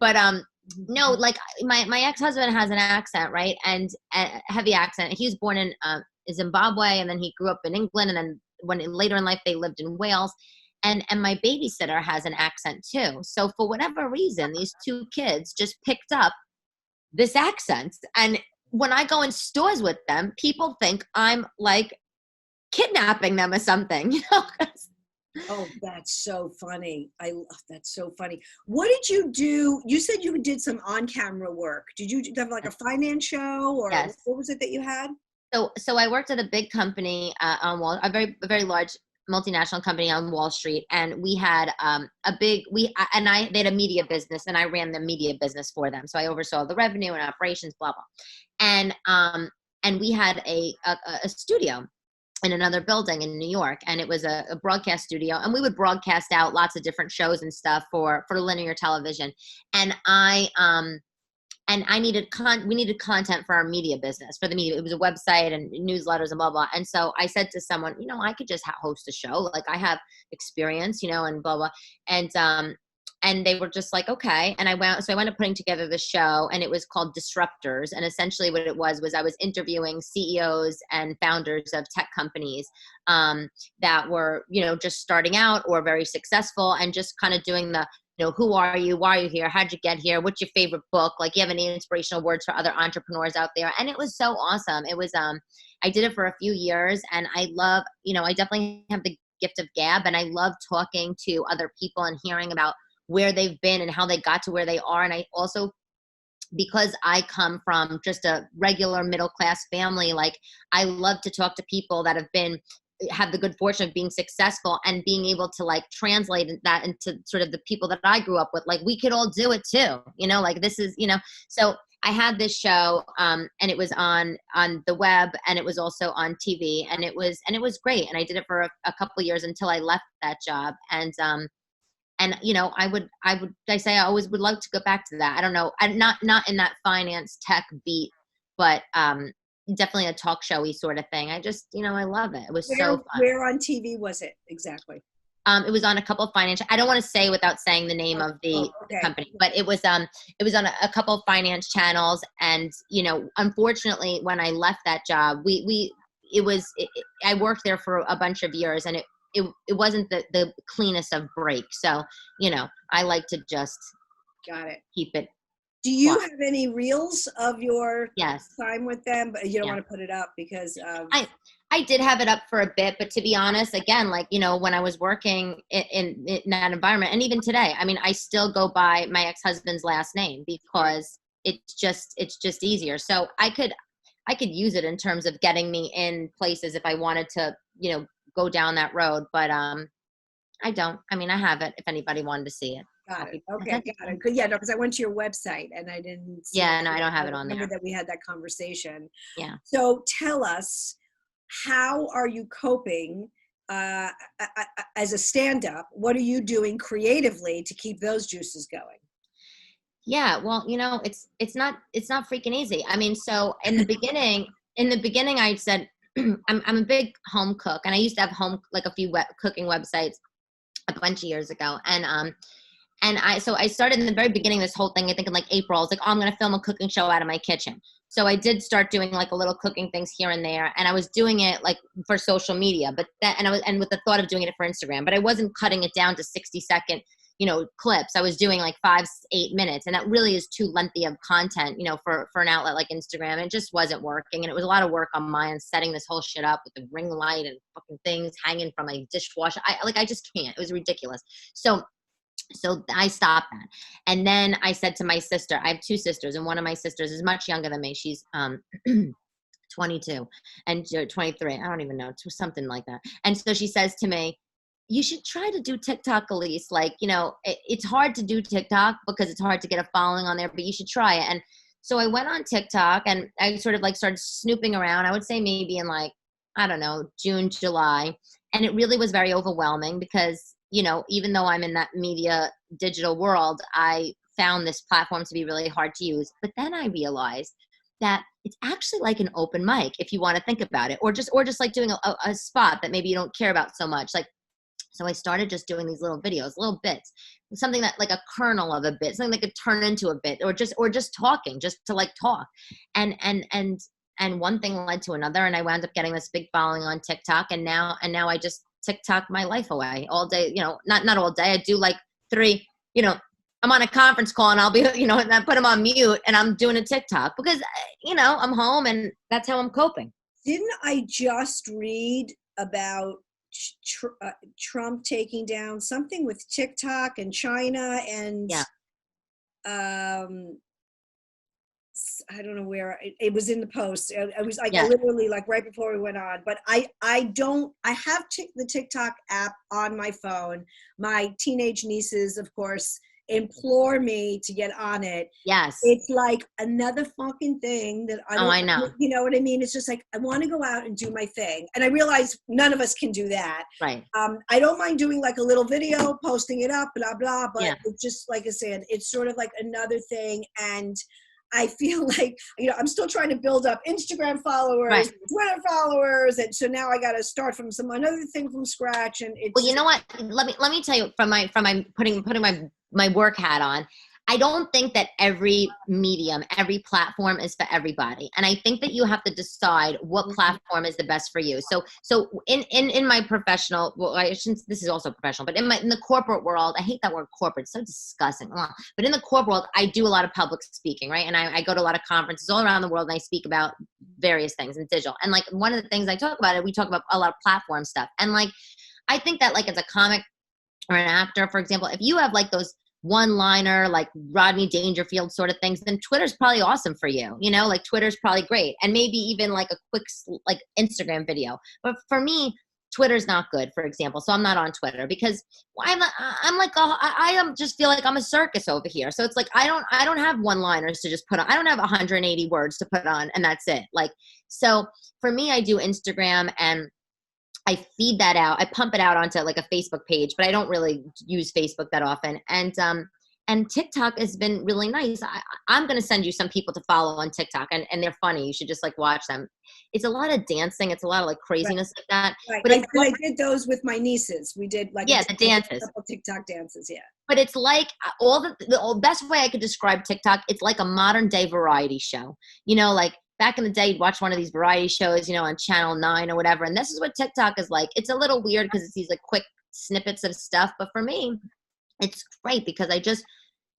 no, like my ex-husband has an accent, right? And a heavy accent. He was born in Zimbabwe, and then he grew up in England, and then later in life they lived in Wales. And my babysitter has an accent too. So for whatever reason, these 2 kids just picked up this accent. And when I go in stores with them, people think I'm like kidnapping them or something, Oh, that's so funny. That's so funny. What did you do? You said you did some on-camera work. Did you have like a finance show, or Yes. what was it that you had? So I worked at a big company a very large multinational company on Wall Street, and we had they had a media business, and I ran the media business for them. So I oversaw the revenue and operations, blah blah. And we had a studio in another building in New York, and it was a broadcast studio, and we would broadcast out lots of different shows and stuff for linear television. And we needed content for our media business, for the media. It was a website and newsletters and blah blah. And so I said to someone, I could just host a show, like I have experience, and blah blah. And they were just like, okay. And I went up putting together the show, and it was called Disruptors. And essentially what it was I was interviewing CEOs and founders of tech companies that were, just starting out or very successful, and just kind of doing the, who are you? Why are you here? How'd you get here? What's your favorite book? Like, you have any inspirational words for other entrepreneurs out there? And it was so awesome. It was, I did it for a few years, and I love, I definitely have the gift of gab, and I love talking to other people and hearing about where they've been and how they got to where they are. And I also, because I come from just a regular middle class family, like, I love to talk to people that have the good fortune of being successful and being able to like translate that into sort of the people that I grew up with. Like, we could all do it too, like this is, so I had this show, and it was on the web, and it was also on TV, and it was great. And I did it for a couple of years until I left that job. And I always would love to go back to that. I don't know. I'm not in that finance tech beat, but definitely a talk showy sort of thing. I just, I love it. It was so fun. Where on TV was it exactly? It was on a couple of financial, I don't want to say without saying the name of the company, but it was on a couple of finance channels. And, unfortunately, when I left that job, I worked there for a bunch of years, and it wasn't the cleanest of breaks. So, I like to just keep it. Do you have any reels of your Yes. time with them? But you don't want to put it up because of... I did have it up for a bit, but to be honest, again, like, when I was working in that environment, and even today, I mean, I still go by my ex-husband's last name because it's just easier. So I could use it in terms of getting me in places if I wanted to, go down that road, but I don't. I mean, I have it if anybody wanted to see it. Got it. Okay, got it. Yeah, no, because I went to your website and I didn't see Yeah, no, I don't have it on there. I remember that we had that conversation. Yeah. So tell us, how are you coping uh, as a stand-up, what are you doing creatively to keep those juices going? Yeah, well, it's not freaking easy. I mean, so in the beginning, I said I'm a big home cook, and I used to have like a few cooking websites a bunch of years ago, and I started in the very beginning this whole thing. I think in like April, I was like, oh, I'm going to film a cooking show out of my kitchen. So I did start doing like a little cooking things here and there, and I was doing it like for social media, and with the thought of doing it for Instagram, but I wasn't cutting it down to 60-second clips. I was doing like 5-8 minutes, and that really is too lengthy of content, for an outlet like Instagram. It just wasn't working, and it was a lot of work on my end, setting this whole shit up with the ring light and fucking things hanging from my dishwasher. I just can't. It was ridiculous. So I stopped that. And then I said to my sister, I have 2 sisters, and one of my sisters is much younger than me. She's 22 and 23. I don't even know, something like that. And so she says to me, you should try to do TikTok, Elise. Like, it's hard to do TikTok because it's hard to get a following on there, but you should try it. And so I went on TikTok, and I sort of like started snooping around. I would say maybe in like, I don't know, June, July. And it really was very overwhelming because, even though I'm in that media digital world, I found this platform to be really hard to use. But then I realized that it's actually like an open mic, if you want to think about it, or just like doing a spot that maybe you don't care about so much. Like, so I started just doing these little videos, little bits, something that like a kernel of a bit, something that could turn into a bit, or just talking, just to like talk. And one thing led to another, and I wound up getting this big following on TikTok. And now I just TikTok my life away all day. Not all day. I do like 3. I'm on a conference call, and I'll be, and I put them on mute, and I'm doing a TikTok because, I'm home, and that's how I'm coping. Didn't I just read about Trump taking down something with TikTok and China and I don't know where it was in the post. I was like literally like right before we went on, but I have the TikTok app on my phone. My teenage nieces, of course, implore me to get on it. Yes. It's like another fucking thing that I know. You know what I mean? It's just like, I want to go out and do my thing. And I realize none of us can do that. Right. I don't mind doing like a little video, posting it up, blah, blah, but it's just, like I said, it's sort of like another thing. And I feel like, I'm still trying to build up Instagram followers, Twitter followers. And so now I got to start from another thing from scratch. And it's, well, you know what? Let me tell you from my putting my work hat on. I don't think that every medium, every platform is for everybody. And I think that you have to decide what platform is the best for you. So in my professional, well, this is also professional, but in the corporate world, I hate that word corporate. It's so disgusting. But in the corporate world, I do a lot of public speaking, right? And I go to a lot of conferences all around the world, and I speak about various things in digital. And like one of the things I talk about, we talk about a lot of platform stuff. And like, I think that like as a comic or an actor, for example, if you have like those one-liner, like Rodney Dangerfield sort of things, then Twitter's probably awesome for you. Like Twitter's probably great. And maybe even like a quick like Instagram video. But for me, Twitter's not good, for example. So I'm not on Twitter because I just feel like I'm a circus over here. So it's like, I don't have one-liners to just put on. I don't have 180 words to put on, and that's it. Like, so for me, I do Instagram, and I feed that out. I pump it out onto like a Facebook page, but I don't really use Facebook that often. And TikTok has been really nice. I'm going to send you some people to follow on TikTok, and they're funny. You should just like watch them. It's a lot of dancing. It's a lot of like craziness like that. Right. But I did those with my nieces. We did like the dances, couple TikTok dances. Yeah. But it's like the best way I could describe TikTok. It's like a modern day variety show. Like. Back in the day, you'd watch one of these variety shows, on Channel 9 or whatever. And this is what TikTok is like. It's a little weird because it's these like quick snippets of stuff. But for me, it's great because I just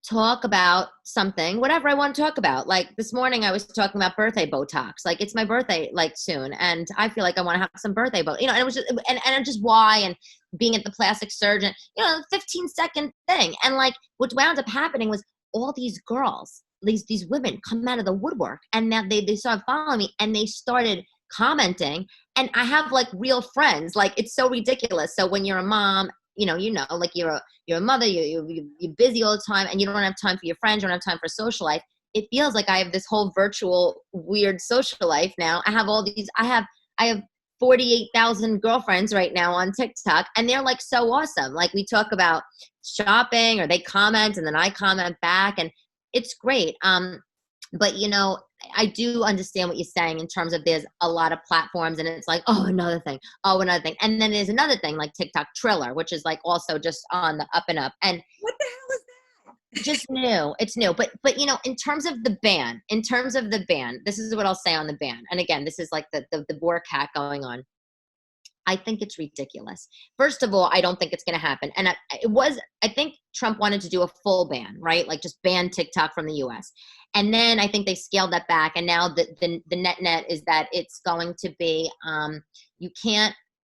talk about something, whatever I want to talk about. Like this morning, I was talking about birthday Botox. Like it's my birthday like soon. And I feel like I want to have some birthday Botox. And it was just, and just why, and being at the plastic surgeon, 15-second thing. And like what wound up happening was all these girls, these women come out of the woodwork, and now they started following me, and they started commenting, and I have like real friends. Like it's so ridiculous. So when you're a mom, like you're a mother, you're busy all the time, and you don't have time for your friends, you don't have time for social life. It feels like I have this whole virtual weird social life now. I have all these, I have 48,000 girlfriends right now on TikTok, and they're like so awesome. Like we talk about shopping, or they comment and then I comment back, and it's great. But I do understand what you're saying in terms of there's a lot of platforms, and it's like, oh, another thing, and then there's another thing like TikTok Triller, which is like also just on the up and up. And what the hell is that? Just new. It's new. But in terms of the ban, this is what I'll say on the ban. And again, this is like the boar cat going on. I think it's ridiculous. First of all, I don't think it's going to happen. And I think Trump wanted to do a full ban, right? Like just ban TikTok from the US. And then I think they scaled that back. And now the net is that it's going to be,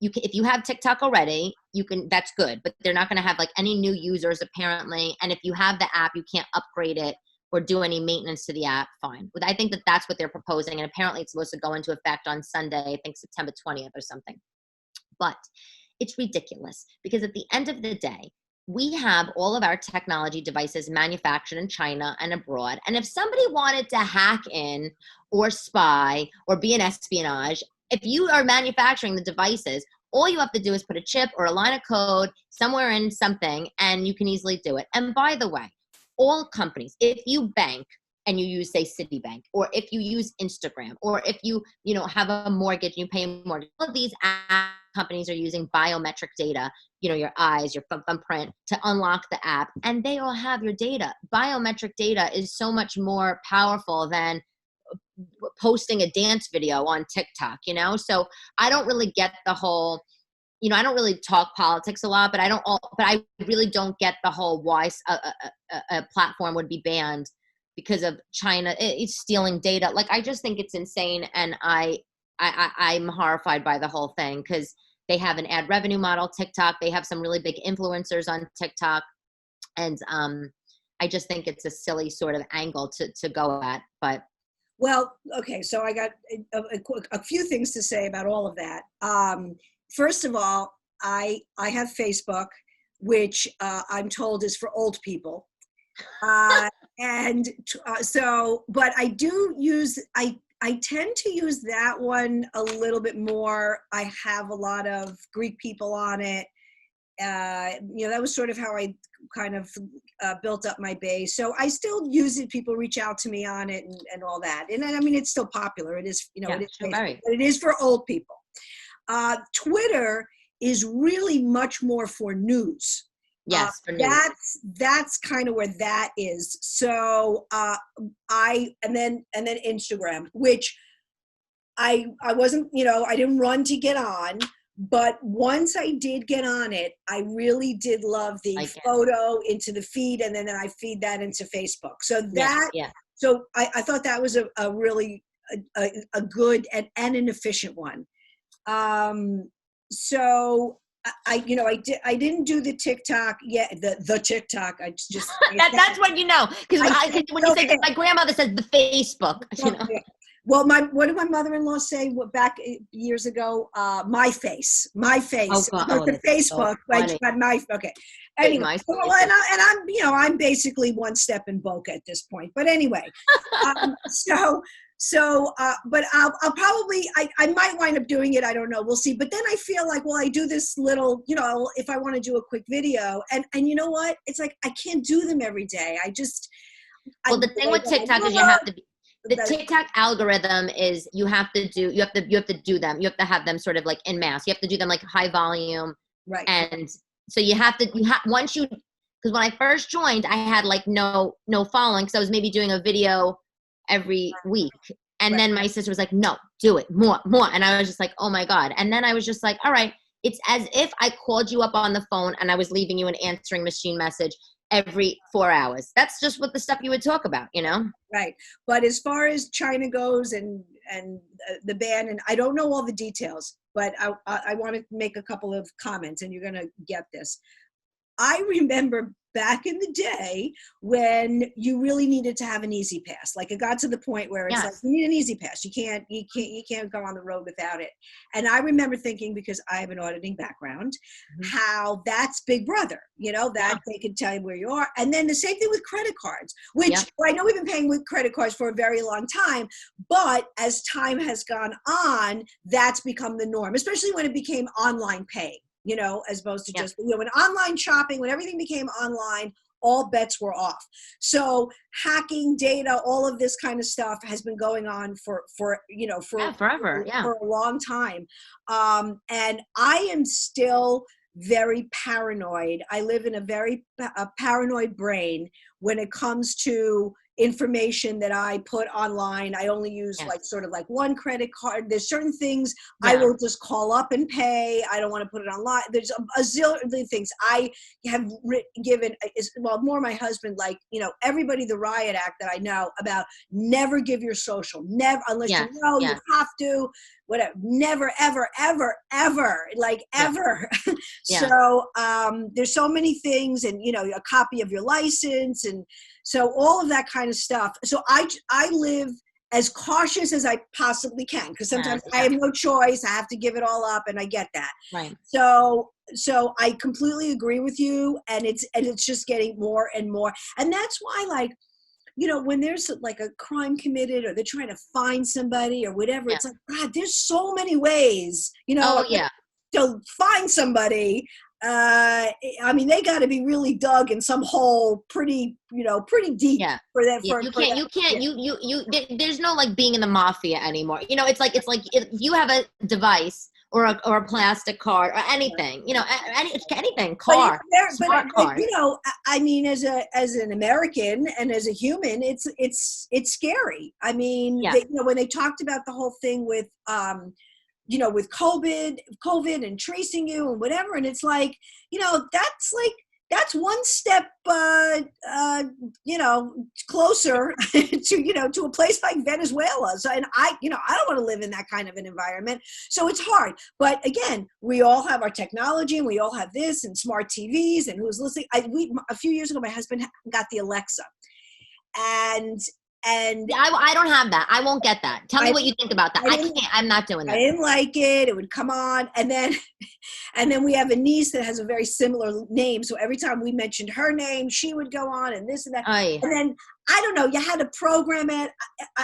if you have TikTok already, that's good, but they're not going to have like any new users apparently. And if you have the app, you can't upgrade it or do any maintenance to the app. Fine. But I think that's what they're proposing. And apparently it's supposed to go into effect on Sunday, I think September 20th or something. But it's ridiculous because at the end of the day, we have all of our technology devices manufactured in China and abroad. And if somebody wanted to hack in or spy or be an espionage, if you are manufacturing the devices, all you have to do is put a chip or a line of code somewhere in something, and you can easily do it. And by the way, all companies, if you bank and you use, say, Citibank, or if you use Instagram, or if you have a mortgage and you pay a mortgage, all of these companies are using biometric data, your eyes, your thumbprint, to unlock the app, and they all have your data. Biometric data is so much more powerful than posting a dance video on TikTok, So I don't really get the whole, I don't really talk politics a lot, but I really don't get the whole why a platform would be banned because of China. It's stealing data. Like, I just think it's insane. And I'm horrified by the whole thing because they have an ad revenue model, TikTok. They have some really big influencers on TikTok. And I just think it's a silly sort of angle to go at, but. Well, okay, so I got a few things to say about all of that. First of all, I have Facebook, which I'm told is for old people. But I do use, I tend to use that one a little bit more. I have a lot of Greek people on it. That was sort of how I kind of built up my base. So I still use it. People reach out to me on it and all that. And I mean, it's still popular. It is, it is, right. But it is for old people. Twitter is really much more for news. Yes, for news. That's kind of where that is. So and then Instagram, which I wasn't, I didn't run to get on. But once I did get on it, I really did love the photo into the feed, and then I feed that into Facebook. So so I thought that was a really a good and an efficient one. So I didn't do the TikTok yet. The TikTok. I just that's what because when you say my grandmother says the Facebook. Well, what did my mother-in-law say back years ago? My face. Oh, God. The Facebook. So okay. Anyway, I'm basically one step in Boca at this point. But anyway, but I'll probably, I might wind up doing it. I don't know. We'll see. But then I feel like, well, I do this little, if I want to do a quick video, and you know what? It's like I can't do them every day. The thing with TikTok is you have to be. The TikTok algorithm is you have to do them. You have to have them sort of like en masse. You have to do them like high volume. Right. And so because when I first joined, I had like no following. So I was maybe doing a video every week. And then my sister was like, no, do it more. And I was just like, oh my God. And then I was just like, all right, it's as if I called you up on the phone and I was leaving you an answering machine message every 4 hours. That's just what the stuff you would talk about, Right. But as far as China goes and the ban, and I don't know all the details, but I want to make a couple of comments, and you're going to get this. I remember back in the day when you really needed to have an easy pass. Like it got to the point where it's like, you need an easy pass. You can't go on the road without it. And I remember thinking, because I have an auditing background, how that's Big Brother, that they can tell you where you are. And then the same thing with credit cards, which I know we've been paying with credit cards for a very long time, but as time has gone on, that's become the norm, especially when it became online pay. As opposed to just, when online shopping, when everything became online, all bets were off. So hacking data, all of this kind of stuff has been going on for forever. Yeah. For a long time. And I am still very paranoid. I live in a very paranoid brain when it comes to information that I put online. I only use like one credit card. There's certain things I will just call up and pay. I don't want to put it online. There's a zillion things I have given, more my husband, everybody, the riot act that I know about, never give your social, never, unless you have to, whatever, never, ever, ever, ever, ever. So there's so many things, and a copy of your license, and so all of that kind of stuff. So I live as cautious as I possibly can, because sometimes I have no choice. I have to give it all up, and I get that. Right. So I completely agree with you, and it's just getting more and more. And that's why, when there's like a crime committed, or they're trying to find somebody or whatever, it's like, God, there's so many ways, to find somebody. They got to be really dug in some hole pretty deep for that. There's no being in the mafia anymore. It's like if you have a device or a plastic card or anything, anything, car, smart card. As an American and as a human, it's scary. When they talked about the whole thing with, with COVID and tracing you and whatever. And it's that's one step, closer to a place like Venezuela. So, and I don't want to live in that kind of an environment. So it's hard. But again, we all have our technology, and we all have this, and smart TVs, and who's listening. A few years ago, my husband got the Alexa, and I don't have that. I won't get that. Tell me what you think about that. I can't. I'm not doing that. I didn't like it. It would come on, and then we have a niece that has a very similar name. So every time we mentioned her name, she would go on, and this and that. Aye. And then I don't know. You had to program it.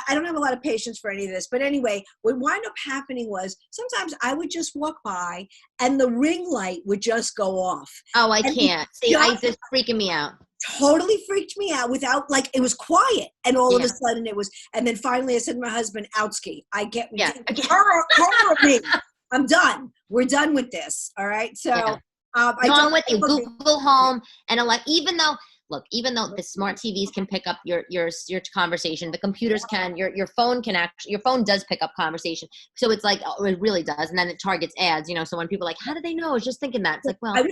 I don't have a lot of patience for any of this. But anyway, what wound up happening was sometimes I would just walk by, and the ring light would just go off. Oh, I can't. See, it's freaking me out. Totally freaked me out it was quiet, and all of a sudden it was, and then finally I said to my husband, Outski, her me. I'm done. We're done with this. All right. So I'm with you. Google Home and even though the smart TVs can pick up your conversation, the computers can, your phone does pick up conversation. So it's it really does. And then it targets ads, so when people are like, how did they know? I was just thinking that. It's like, well, right.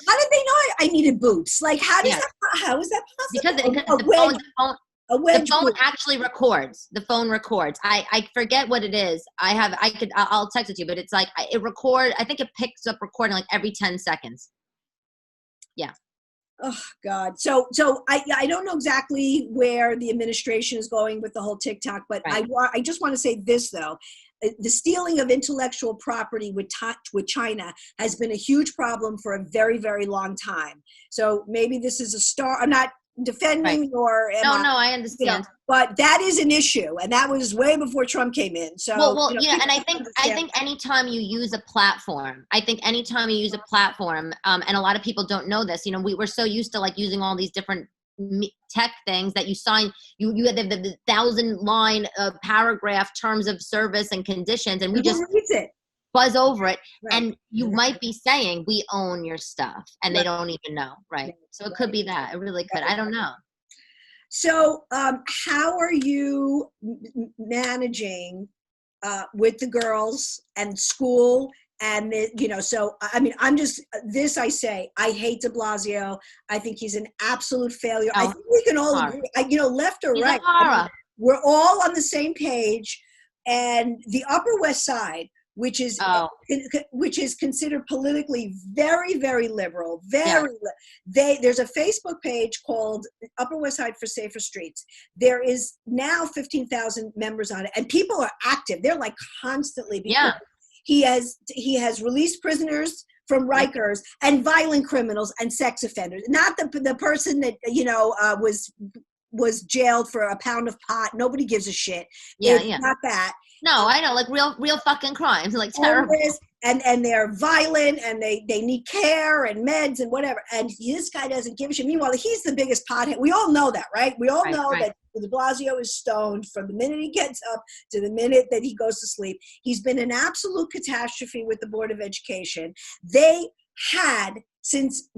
How did they know I needed boots? How is that possible? Because the phone actually records. The phone records. I forget what it is. I'll text it to you, but it's it records. I think it picks up recording every 10 seconds. Yeah. Oh God. So I don't know exactly where the administration is going with the whole TikTok, but right. I just want to say this though. The stealing of intellectual property with China has been a huge problem for a very, very long time. So maybe this is a start. I'm not defending No, I understand. But that is an issue, and that was way before Trump came in. So and I think anytime you use a platform, and a lot of people don't know this. We were so used to using all these different tech things that you sign. You had the 1,000-line paragraph terms of service and conditions, and we just buzz over it. Right. And you might be saying we own your stuff, and they don't even know. Right. So it could be that. It really could. I don't know. So how are you managing with the girls and school? And, I'm just, I say, I hate de Blasio. I think he's an absolute failure. I think we can all agree, left or right. We're all on the same page. And the Upper West Side, which is Oh. which is considered politically very, very liberal. There's a Facebook page called Upper West Side for Safer Streets. There is now 15,000 members on it, and people are active. They're like constantly, because he has released prisoners from Rikers and violent criminals and sex offenders. Not the person that was jailed for a pound of pot. Nobody gives a shit. It's not that. No, I know, like real fucking crimes, like terrible. And they're violent, and they need care and meds and whatever. And this guy doesn't give a shit. Meanwhile, he's the biggest pothead. We all know that, right? We all know that de Blasio is stoned from the minute he gets up to the minute that he goes to sleep. He's been an absolute catastrophe with the Board of Education. They had, since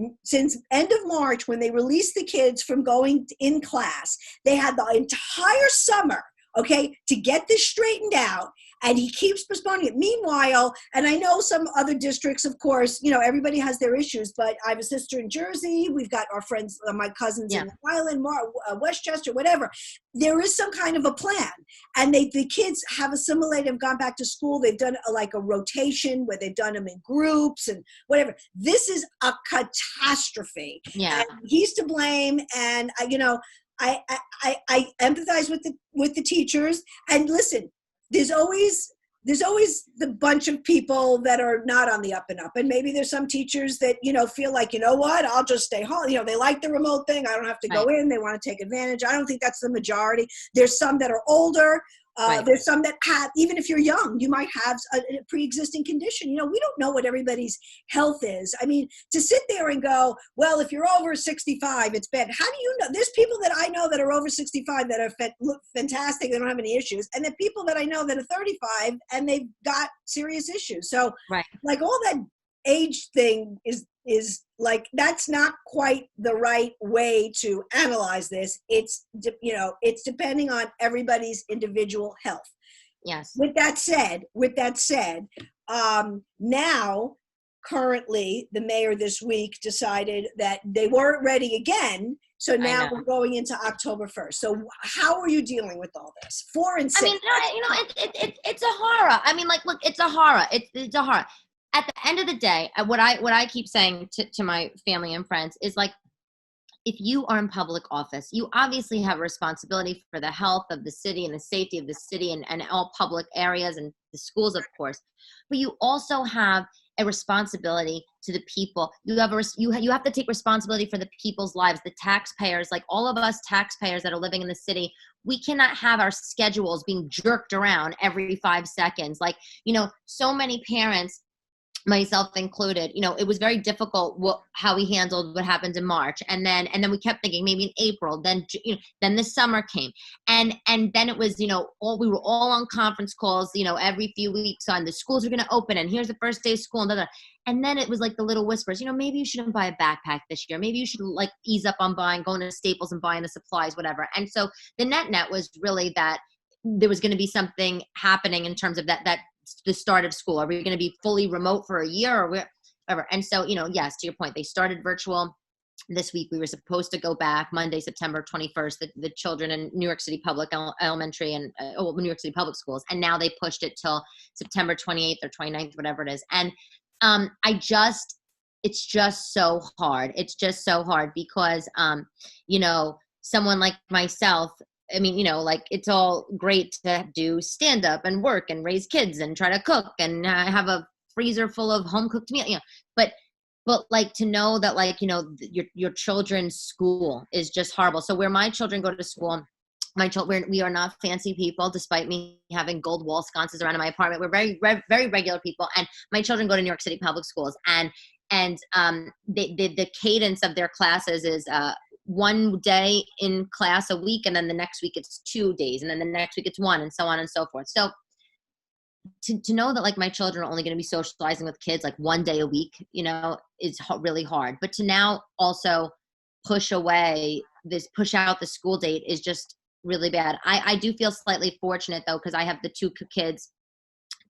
end of March, when they released the kids from going in class, they had the entire summer, okay, to get this straightened out, and he keeps postponing it. Meanwhile, and I know some other districts, of course, everybody has their issues, but I have a sister in Jersey, we've got our friends, my cousins in Island, Westchester, whatever. There is some kind of a plan, and the kids have assimilated, have gone back to school. They've done a rotation where they've done them in groups and whatever. This is a catastrophe. Yeah. And he's to blame, and I empathize with the teachers. And listen, there's always the bunch of people that are not on the up and up, and maybe there's some teachers that feel like, what, I'll just stay home. They like the remote thing. I don't have to go in. They want to take advantage. I don't think that's the majority. There's some that are older. There's some that have, even if you're young, you might have a pre-existing condition. We don't know what everybody's health is. I mean, to sit there and go, well, if you're over 65, it's bad. How do you know? There's people that I know that are over 65 that look fantastic. They don't have any issues. And then people that I know that are 35 and they've got serious issues. So like all that age thing is like, that's not quite the right way to analyze this. It's depending on everybody's individual health. Yes. With that said, now currently the mayor this week decided that they weren't ready again. So now we're going into October 1st. So how are you dealing with all this? 4 and 6. I mean, it's a horror. I mean, look, it's a horror. It's a horror. At the end of the day, what I keep saying to my family and friends is, like, if you are in public office, you obviously have a responsibility for the health of the city and the safety of the city and all public areas and the schools, of course. But you also have a responsibility to the people. You have to take responsibility for the people's lives, the taxpayers, like all of us taxpayers that are living in the city. We cannot have our schedules being jerked around every 5 seconds. Like, so many parents, myself included, it was very difficult how we handled what happened in March. And then we kept thinking maybe in April, then the summer came. And then it was, we were all on conference calls, every few weeks on the schools are going to open and here's the first day of school and blah, blah. And then it was like the little whispers, maybe you shouldn't buy a backpack this year. Maybe you should ease up on going to Staples and buying the supplies, whatever. And so the net was really that there was going to be something happening in terms of that the start of school. Are we going to be fully remote for a year or whatever? And so, yes, to your point, they started virtual this week. We were supposed to go back Monday, September 21st, the children in New York City Public Elementary and New York City Public Schools. And now they pushed it till September 28th or 29th, whatever it is. And it's just so hard. It's just so hard because, someone like myself, I mean, it's all great to do stand-up and work and raise kids and try to cook and have a freezer full of home-cooked meal, but like to know that your children's school is just horrible. So where my children go to school, we are not fancy people, despite me having gold wall sconces around in my apartment. We're very, very regular people. And my children go to New York City Public Schools, and the cadence of their classes is, 1 day in class a week, and then the next week it's 2 days, and then the next week it's 1, and so on and so forth. So to know that my children are only going to be socializing with kids 1 day a week, is really hard. But to now also push out the school date is just really bad. I do feel slightly fortunate though, because I have the 2 kids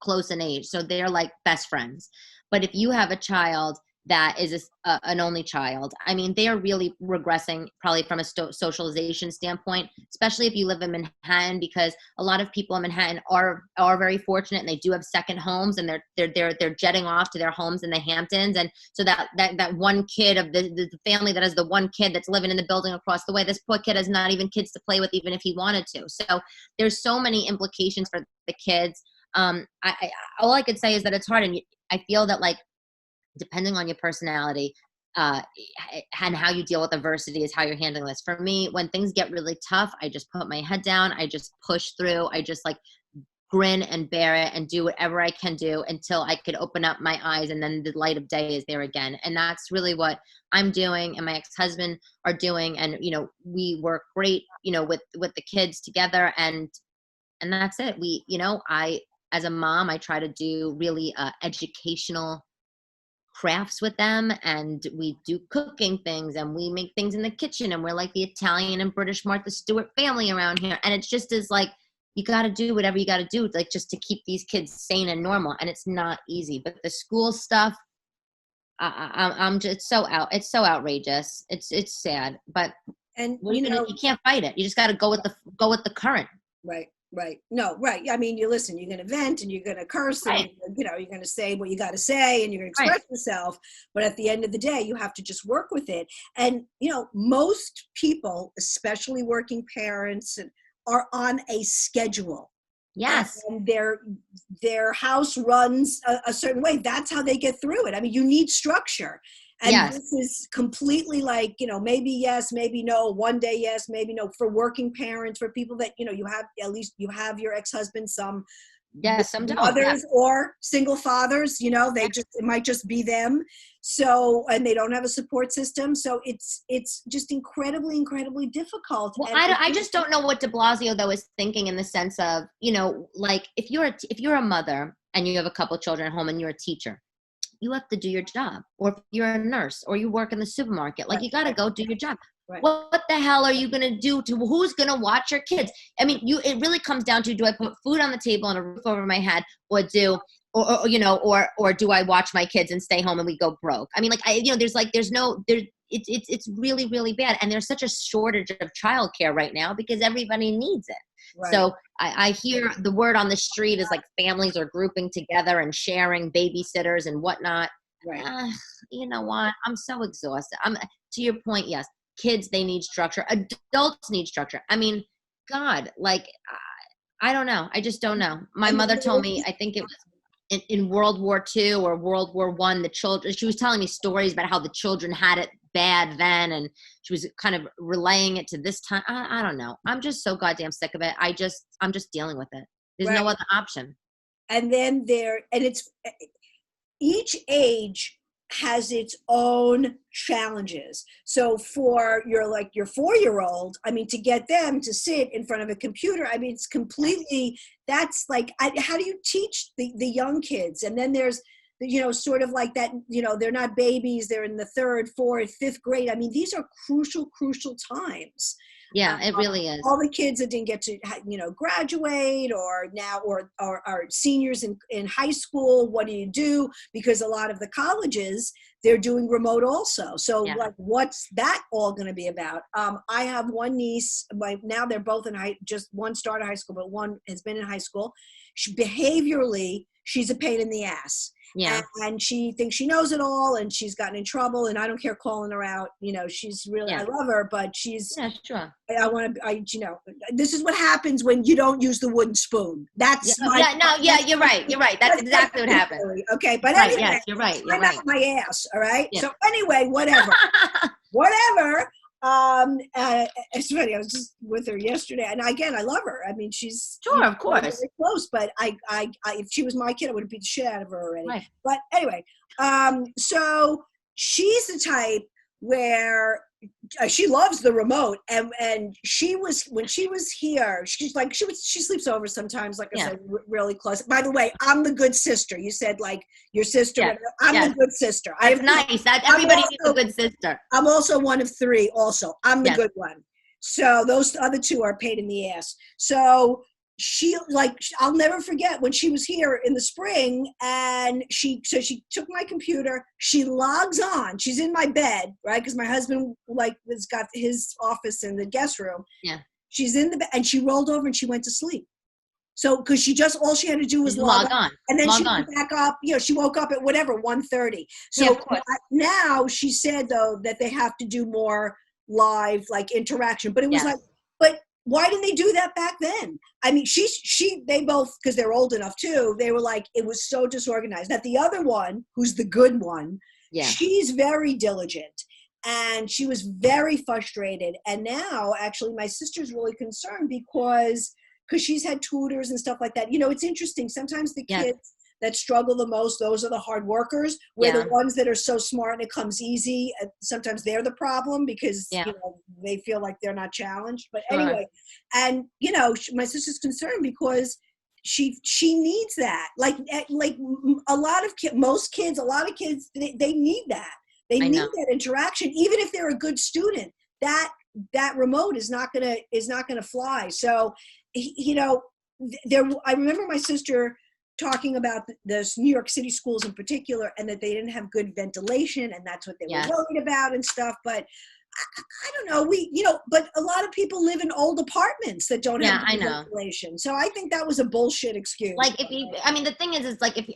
close in age, so they're like best friends. But if you have a child that is an only child. I mean, they are really regressing probably from a socialization standpoint, especially if you live in Manhattan, because a lot of people in Manhattan are very fortunate and they do have second homes, and they're jetting off to their homes in the Hamptons. And so that one kid of the family that has the one kid that's living in the building across the way, this poor kid has not even kids to play with, even if he wanted to. So there's so many implications for the kids. All I could say is that it's hard. And I feel that, like, depending on your personality and how you deal with adversity is how you're handling this. For me, when things get really tough, I just put my head down. I just push through. I just like grin and bear it and do whatever I can do until I could open up my eyes, and then the light of day is there again. And that's really what I'm doing and my ex-husband are doing. And, you know, we work great, you know, with the kids together, and that's it. We, you know, as a mom, I try to do really educational crafts with them, and we do cooking things, and we make things in the kitchen, and we're like the Italian and British Martha Stewart family around here. And it's just as like, you got to do whatever you got to do, like, just to keep these kids sane and normal. And it's not easy, but the school stuff, I'm just it's so outrageous. It's sad, but you can't fight it. You just got to go with the current. Right. No, right. I mean, you're going to vent and you're going to curse, and, you're going to say what you got to say, and you're going to express yourself. But at the end of the day, you have to just work with it. And, you know, most people, especially working parents, are on a schedule. Yes. And their house runs a certain way. That's how they get through it. I mean, you need structure. And this is completely like, you know, maybe yes, maybe no, one day yes, maybe no, for working parents, for people that, you know, you have, at least you have your ex-husband, some don't. Mothers or single fathers, you know, it might just be them. So, and they don't have a support system. So it's just incredibly, incredibly difficult. Well, I just don't know what de Blasio though is thinking, in the sense of, you know, like if you're a mother and you have a couple children at home and you're a teacher, you have to do your job. Or if you're a nurse or you work in the supermarket, like you got to go do your job. Right. What the hell are you going to do who's going to watch your kids? I mean, it really comes down to, do I put food on the table and a roof over my head, or do I watch my kids and stay home and we go broke? I mean, like, it's really, really bad. And there's such a shortage of childcare right now because everybody needs it. Right. So I hear the word on the street is like families are grouping together and sharing babysitters and whatnot. Right. You know what? I'm so exhausted. To your point, yes, kids, they need structure. Adults need structure. I mean, God, like, I don't know. I just don't know. My mother told me, I think it was in World War II or World War I, she was telling me stories about how the children had it bad then, and she was kind of relaying it to this time. I don't know. I'm just so goddamn sick of it. I'm just dealing with it. There's no other option. And then it's each age has its own challenges. So for your 4-year-old, I mean, to get them to sit in front of a computer, I mean, it's completely, that's like, how do you teach the young kids? And then there's, you know, sort of like that, you know, they're not babies, they're in the 3rd, 4th, 5th grade. I mean, these are crucial times. Yeah, it really is. All the kids that didn't get to, you know, graduate or are seniors in high school. What do you do? Because a lot of the colleges, they're doing remote also. So like, what's that all going to be about? I have one niece, now they're both just one started high school, but one has been in high school. Behaviorally, she's a pain in the ass. Yeah. And she thinks she knows it all, and she's gotten in trouble, and I don't care calling her out. You know, she's really, I love her, but she's, sure. You know, this is what happens when you don't use the wooden spoon. That's you're right. That's exactly what happened. Okay. But anyway, yes, you're right. I'm out my ass. All right. Yeah. So anyway, whatever. It's funny. I was just with her yesterday, and again, I love her. I mean, she's of course very close. But I, if she was my kid, I would have beat the shit out of her already. Right. But anyway, so she's the type where she loves the remote, and when she was here, she sleeps over sometimes. Like I said, really close. By the way, I'm the good sister. You said like your sister. Yeah. I'm the good sister. That's nice. Everybody needs a good sister. I'm also one of 3. Also, I'm the good one. So those other 2 are paid in the ass. So she like, I'll never forget when she was here in the spring, and she took my computer, she logs on, she's in my bed, right? Because my husband like has got his office in the guest room. Yeah. She's in the bed, and she rolled over and she went to sleep. So, because all she had to do was log on. And then log she went back up, she woke up at whatever, 1:30. So now she said, though, that they have to do more live, like, interaction. But it was like, but why didn't they do that back then? I mean, they both, because they're old enough too, they were like, it was so disorganized. Now, the other one, who's the good one, she's very diligent. And she was very frustrated. And now, actually, my sister's really concerned because she's had tutors and stuff like that. It's interesting. Sometimes the kids that struggle the most, those are the hard workers, where the ones that are so smart and it comes easy, sometimes they're the problem because they feel like they're not challenged. But anyway, and my sister's concerned because she needs that. Like a lot of most kids, a lot of kids, they need that. They need that interaction, even if they're a good student. That remote is not gonna fly. So, I remember my sister talking about the New York City schools in particular, and that they didn't have good ventilation, and that's what they were worried about and stuff. But I don't know. But a lot of people live in old apartments that don't have good ventilation. So I think that was a bullshit excuse. Like the thing is like if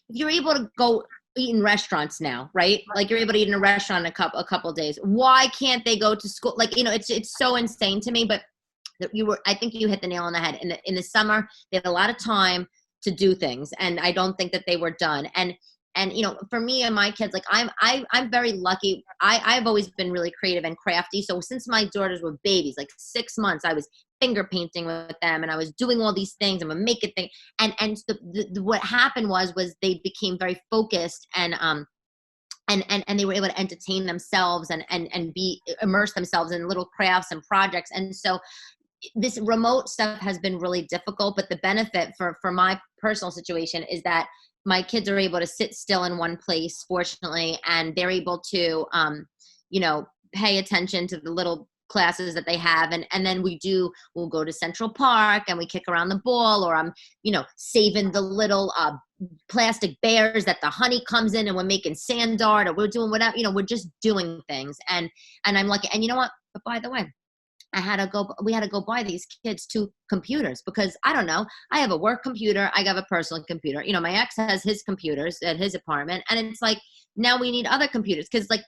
you're able to go eat in restaurants now, right? Like you're able to eat in a restaurant a couple of days. Why can't they go to school? Like, it's so insane to me, but I think you hit the nail on the head. In the summer, they had a lot of time to do things, and I don't think that they were done. And for me and my kids, like I'm very lucky. I've always been really creative and crafty. So since my daughters were babies, like 6 months, I was finger painting with them, and I was doing all these things. I'm gonna make it thing. And what happened was they became very focused and they were able to entertain themselves and immerse themselves in little crafts and projects. And so this remote stuff has been really difficult, but the benefit for my personal situation is that my kids are able to sit still in one place, fortunately, and they're able to, pay attention to the little classes that they have. And then we'll go to Central Park and we kick around the ball, or I'm, saving the little plastic bears that the honey comes in, and we're making sand art, or we're doing whatever, we're just doing things. And I'm lucky. And you know what? But by the way, we had to go buy these kids 2 computers because I don't know. I have a work computer. I have a personal computer. My ex has his computers at his apartment, and it's like, now we need other computers. Cause like,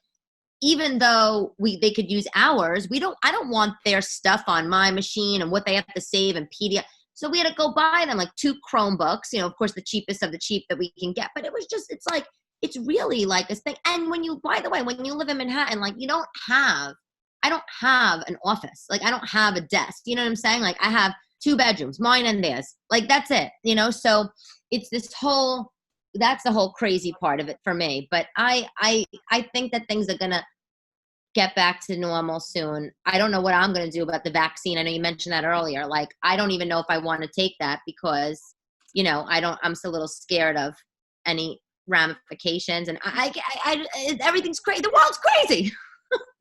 even though they could use ours, I don't want their stuff on my machine and what they have to save and PDF. So we had to go buy them like 2 Chromebooks, of course, the cheapest of the cheap that we can get. But it was just, it's like, it's really like this thing. And by the way, when you live in Manhattan, like I don't have an office. Like I don't have a desk. You know what I'm saying? Like I have 2 bedrooms, mine and theirs. Like that's it, So it's that's the whole crazy part of it for me. But I think that things are gonna get back to normal soon. I don't know what I'm gonna do about the vaccine. I know you mentioned that earlier. Like I don't even know if I want to take that because, I'm still a little scared of any ramifications. And everything's crazy. The world's crazy.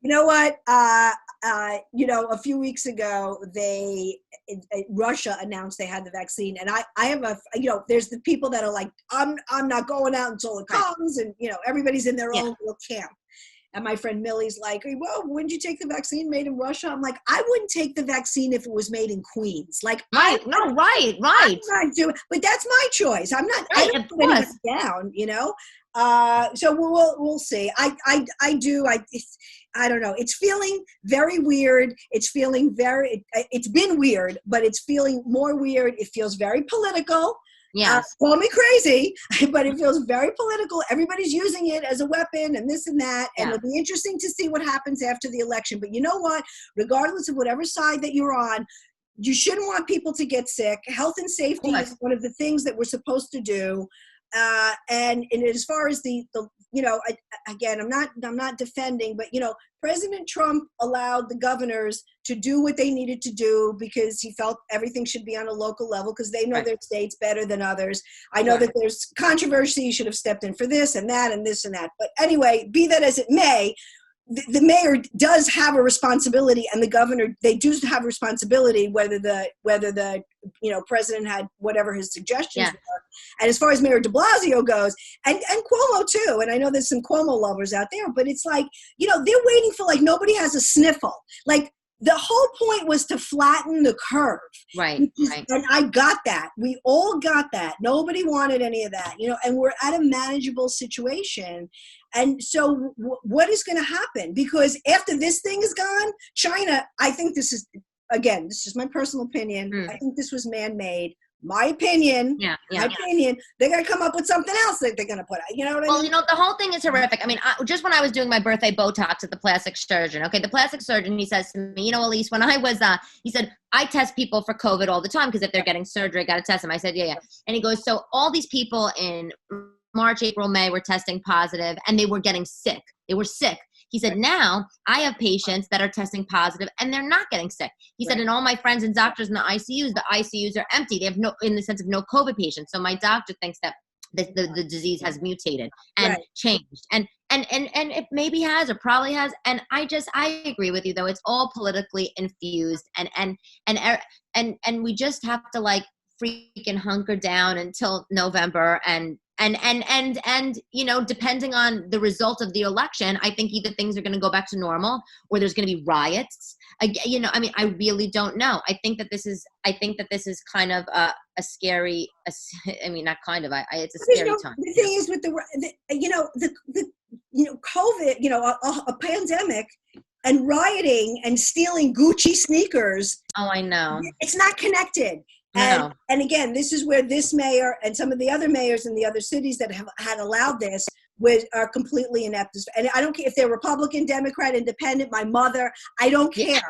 You know what? A few weeks ago, Russia announced they had the vaccine, and I have there's the people that are like, I'm not going out until it comes, and everybody's in their own little camp. And my friend Millie's like, well, wouldn't you take the vaccine made in Russia? I'm like, I wouldn't take the vaccine if it was made in Queens. Like, right. I'm not doing, but that's my choice. I'm not. I don't put anything down. So we'll see. I don't know. It's feeling very weird. It's been weird, but it's feeling more weird. It feels very political. Yes. Call me crazy, but it feels very political. Everybody's using it as a weapon and this and that. And it'll be interesting to see what happens after the election. But you know what? Regardless of whatever side that you're on, you shouldn't want people to get sick. Health and safety is one of the things that we're supposed to do. And as far as again, I'm not defending, but President Trump allowed the governors to do what they needed to do because he felt everything should be on a local level because they know their states better than others. I know that there's controversy. He should have stepped in for this and that and this and that. But anyway, be that as it may, the mayor does have a responsibility, and the governor, they do have a responsibility, whether the president had whatever his suggestions were. And as far as Mayor de Blasio goes, and Cuomo too, and I know there's some Cuomo lovers out there, but it's like, they're waiting for, like, nobody has a sniffle. Like, the whole point was to flatten the curve. Right. And I got that. We all got that. Nobody wanted any of that, and we're at a manageable situation. And so what is going to happen? Because after this thing is gone, China, I think this is my personal opinion. I think this was man-made. My opinion. My opinion. They're going to come up with something else that they're going to put out. You know what I mean? The whole thing is horrific. I mean, just when I was doing my birthday Botox at the plastic surgeon, the plastic surgeon, he says to me, Elyse, when I was, he said, I test people for COVID all the time because if they're getting surgery, I got to test them. I said, yeah. And he goes, so all these people in March, April, May were testing positive and they were getting sick. They were sick. He said, now I have patients that are testing positive and they're not getting sick. He said, and all my friends and doctors in the ICUs are empty. They have in the sense of no COVID patients. So my doctor thinks that the disease has mutated and changed. And it maybe has or probably has. And I agree with you though. It's all politically infused and we just have to like freaking hunker down until November and depending on the result of the election, I think either things are going to go back to normal or there's going to be riots. I really don't know. I think that this is kind of a scary, it's a scary time. The thing is with the COVID, a pandemic and rioting and stealing Gucci sneakers. Oh, I know. It's not connected. No. And again, this is where this mayor and some of the other mayors in the other cities that have had allowed this are completely inept. And I don't care if they're Republican, Democrat, Independent, my mother, I don't care.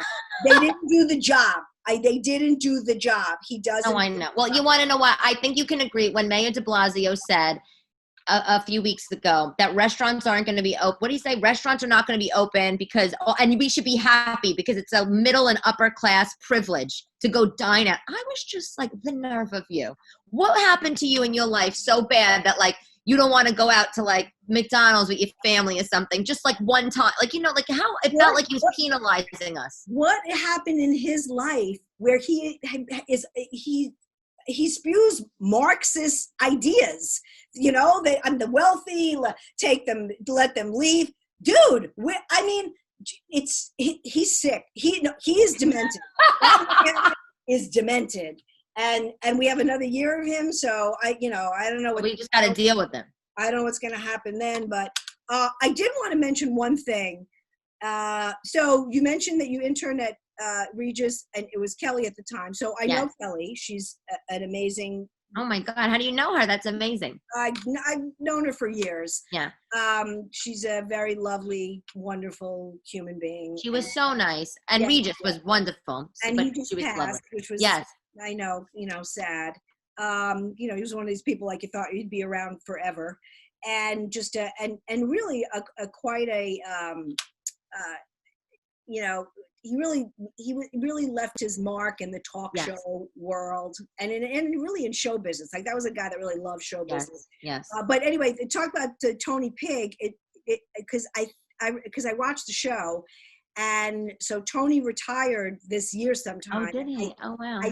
They didn't do the job. They didn't do the job. He doesn't. Oh, I know. Well, you want to know what? I think you can agree when Mayor de Blasio said a few weeks ago that restaurants aren't going to be open. What do you say? Restaurants are not going to be open and we should be happy because it's a middle and upper class privilege to go dine out. I was just like, the nerve of you. What happened to you in your life so bad that like you don't want to go out to like McDonald's with your family or something, just like one time, how it felt like he was penalizing us. What happened in his life where he spews Marxist ideas, I'm the wealthy, let them leave. Dude, he's sick. He is demented. Is demented. And we have another year of him. So I don't know. We just got to deal with him. I don't know what's going to happen then, but I did want to mention one thing. So you mentioned that you interned at Regis, and it was Kelly at the time. So I know Kelly. She's an amazing. Oh my God! How do you know her? That's amazing. I've known her for years. Yeah. She's a very lovely, wonderful human being. She was so nice, and Regis was wonderful. And but he just passed, lovely. which was I know, sad. He was one of these people like you thought he'd be around forever, and just and really quite a he really left his mark in the talk show world and really in show business. Like that was a guy that really loved show business. Yes. But anyway, talk about Tony Pigg. Because I watched the show, and so Tony retired this year sometime. Oh, did he? Oh, wow.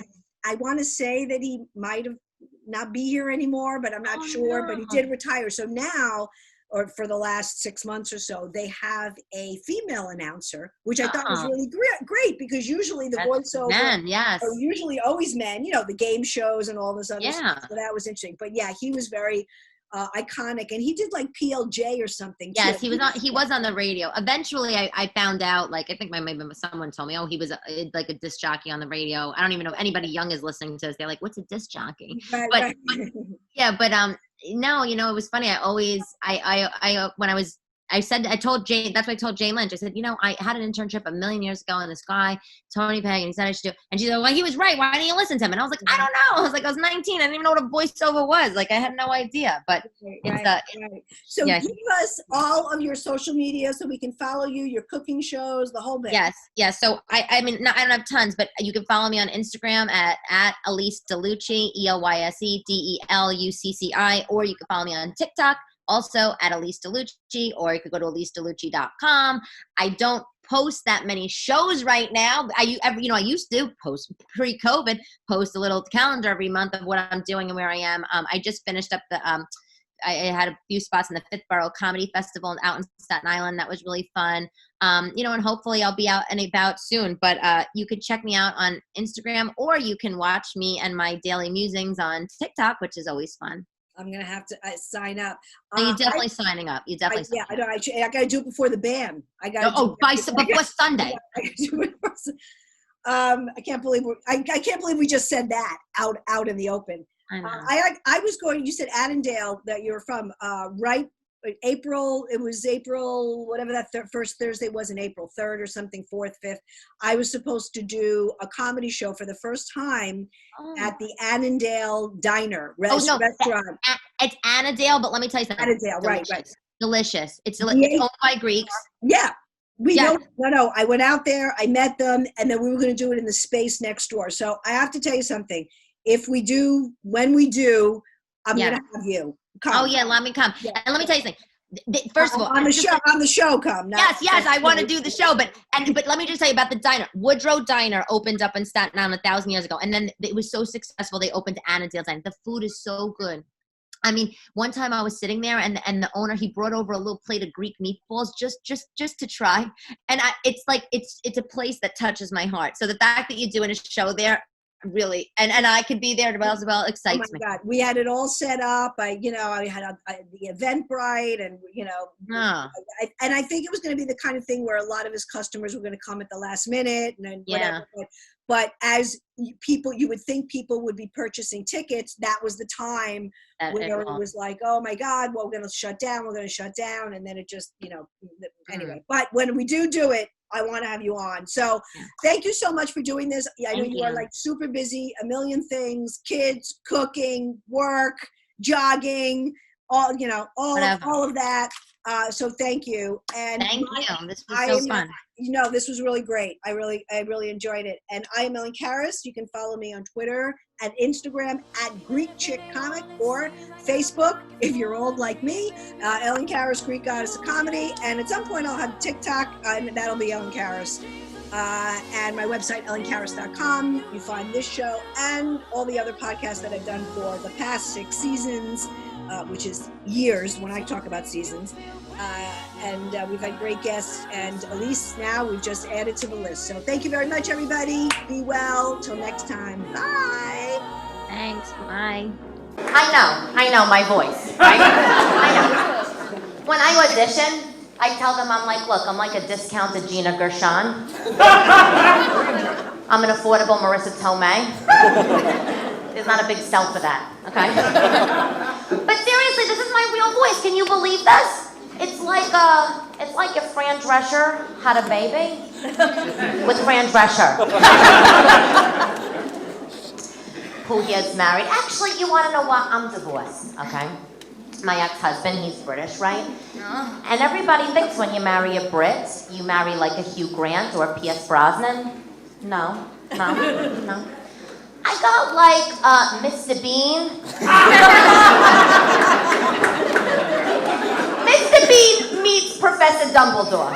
I want to say that he might have not be here anymore, but I'm not sure. No. But he did retire. So now, or for the last 6 months or so, they have a female announcer, which I thought was really great because usually the voiceover men, are usually always men, the game shows and all this other stuff. So that was interesting. But yeah, he was very iconic, and he did like PLJ or something. Yes, too. he was on the radio. Eventually, I found out. Like I think maybe someone told me, he was like a disc jockey on the radio. I don't even know if anybody young is listening to this. They're like, "What's a disc jockey?" But no, it was funny. I always when I told Jane, that's what I told Jane Lynch. I said, I had an internship a million years ago, and this guy, Tony Pegg, and he said I should do. And she's like, well, he was right. Why didn't you listen to him? And I was like, I don't know. I was like, I was 19. I didn't even know what a voiceover was. Like, I had no idea. But right. So give us all of your social media so we can follow you, your cooking shows, the whole bit. Yes. So I don't have tons, but you can follow me on Instagram at Elyse DeLucci, ElyseDelucci, or you can follow me on TikTok. also at Elyse DeLucci, or you could go to EliseDeLucci.com. I don't post that many shows right now. I used to post pre-COVID, post a little calendar every month of what I'm doing and where I am. I just finished up I had a few spots in the Fifth Borough Comedy Festival out in Staten Island. That was really fun. And hopefully I'll be out and about soon. But you could check me out on Instagram, or you can watch me and my daily musings on TikTok, which is always fun. I'm going to have to sign up. No, you're definitely signing up. You definitely yeah, I know. I got to do it before the band. I got to before Sunday. I can't believe we just said that out in the open. I know. I was going, you said Annandale that you're from, right? April, it was April, whatever that first Thursday was in April, 3rd or something, 4th, 5th. I was supposed to do a comedy show for the first time at the Annandale Diner restaurant. It's Annandale, but let me tell you something. Annandale, right. Delicious. It's owned by Greeks. Yeah. No, I went out there, I met them, and then we were going to do it in the space next door. So I have to tell you something. When we do, I'm going to have you come. Oh yeah, let me come. Yeah. And let me tell you something. First of all, on the show, come. Yes, I want to do the show, but let me just tell you about the diner. Woodrow Diner opened up in Staten Island 1,000 years ago, and then it was so successful they opened Annandale Diner. The food is so good. I mean, one time I was sitting there, and the owner, he brought over a little plate of Greek meatballs just to try, and it's a place that touches my heart. So the fact that you're doing a show there, really, and I could be there as well, excites me. Oh my God, we had it all set up. I had the Eventbrite, and and I think it was going to be the kind of thing where a lot of his customers were going to come at the last minute and whatever. But as you would think people would be purchasing tickets, that was the time where it was like, oh my God, well, we're going to shut down, and then it just, anyway. But when we do it, I want to have you on. So thank you so much for doing this. I know you are like super busy, a million things, kids, cooking, work, jogging, all of that. So thank you. And thank you. This was so fun. This was really great. I really enjoyed it. And I am Ellen Karas. You can follow me on Twitter and Instagram at Greek Chick Comic, or Facebook if you're old like me, Ellen Karas, Greek Goddess of Comedy. And at some point I'll have TikTok, and that'll be Ellen Karas. And my website, ellenkaras.com. You find this show and all the other podcasts that I've done for the past 6 seasons, which is years when I talk about seasons. And we've had great guests, and Elise now we've just added to the list. So thank you very much, everybody. Be well. Till next time. Bye. Thanks. Bye. I know my voice, right? I know. When I audition, I tell them I'm like a discounted Gina Gershon. I'm an affordable Marissa Tomei. There's not a big sell for that, okay? But seriously, this is my real voice. Can you believe this? It's like if Fran Drescher had a baby with Fran Drescher. Who he is married. Actually, you want to know what? I'm divorced, okay? My ex-husband, he's British, right? And everybody thinks when you marry a Brit, you marry like a Hugh Grant or a Pierce Brosnan. No. I got like Mr. Bean. Mr. Bean meets Professor Dumbledore.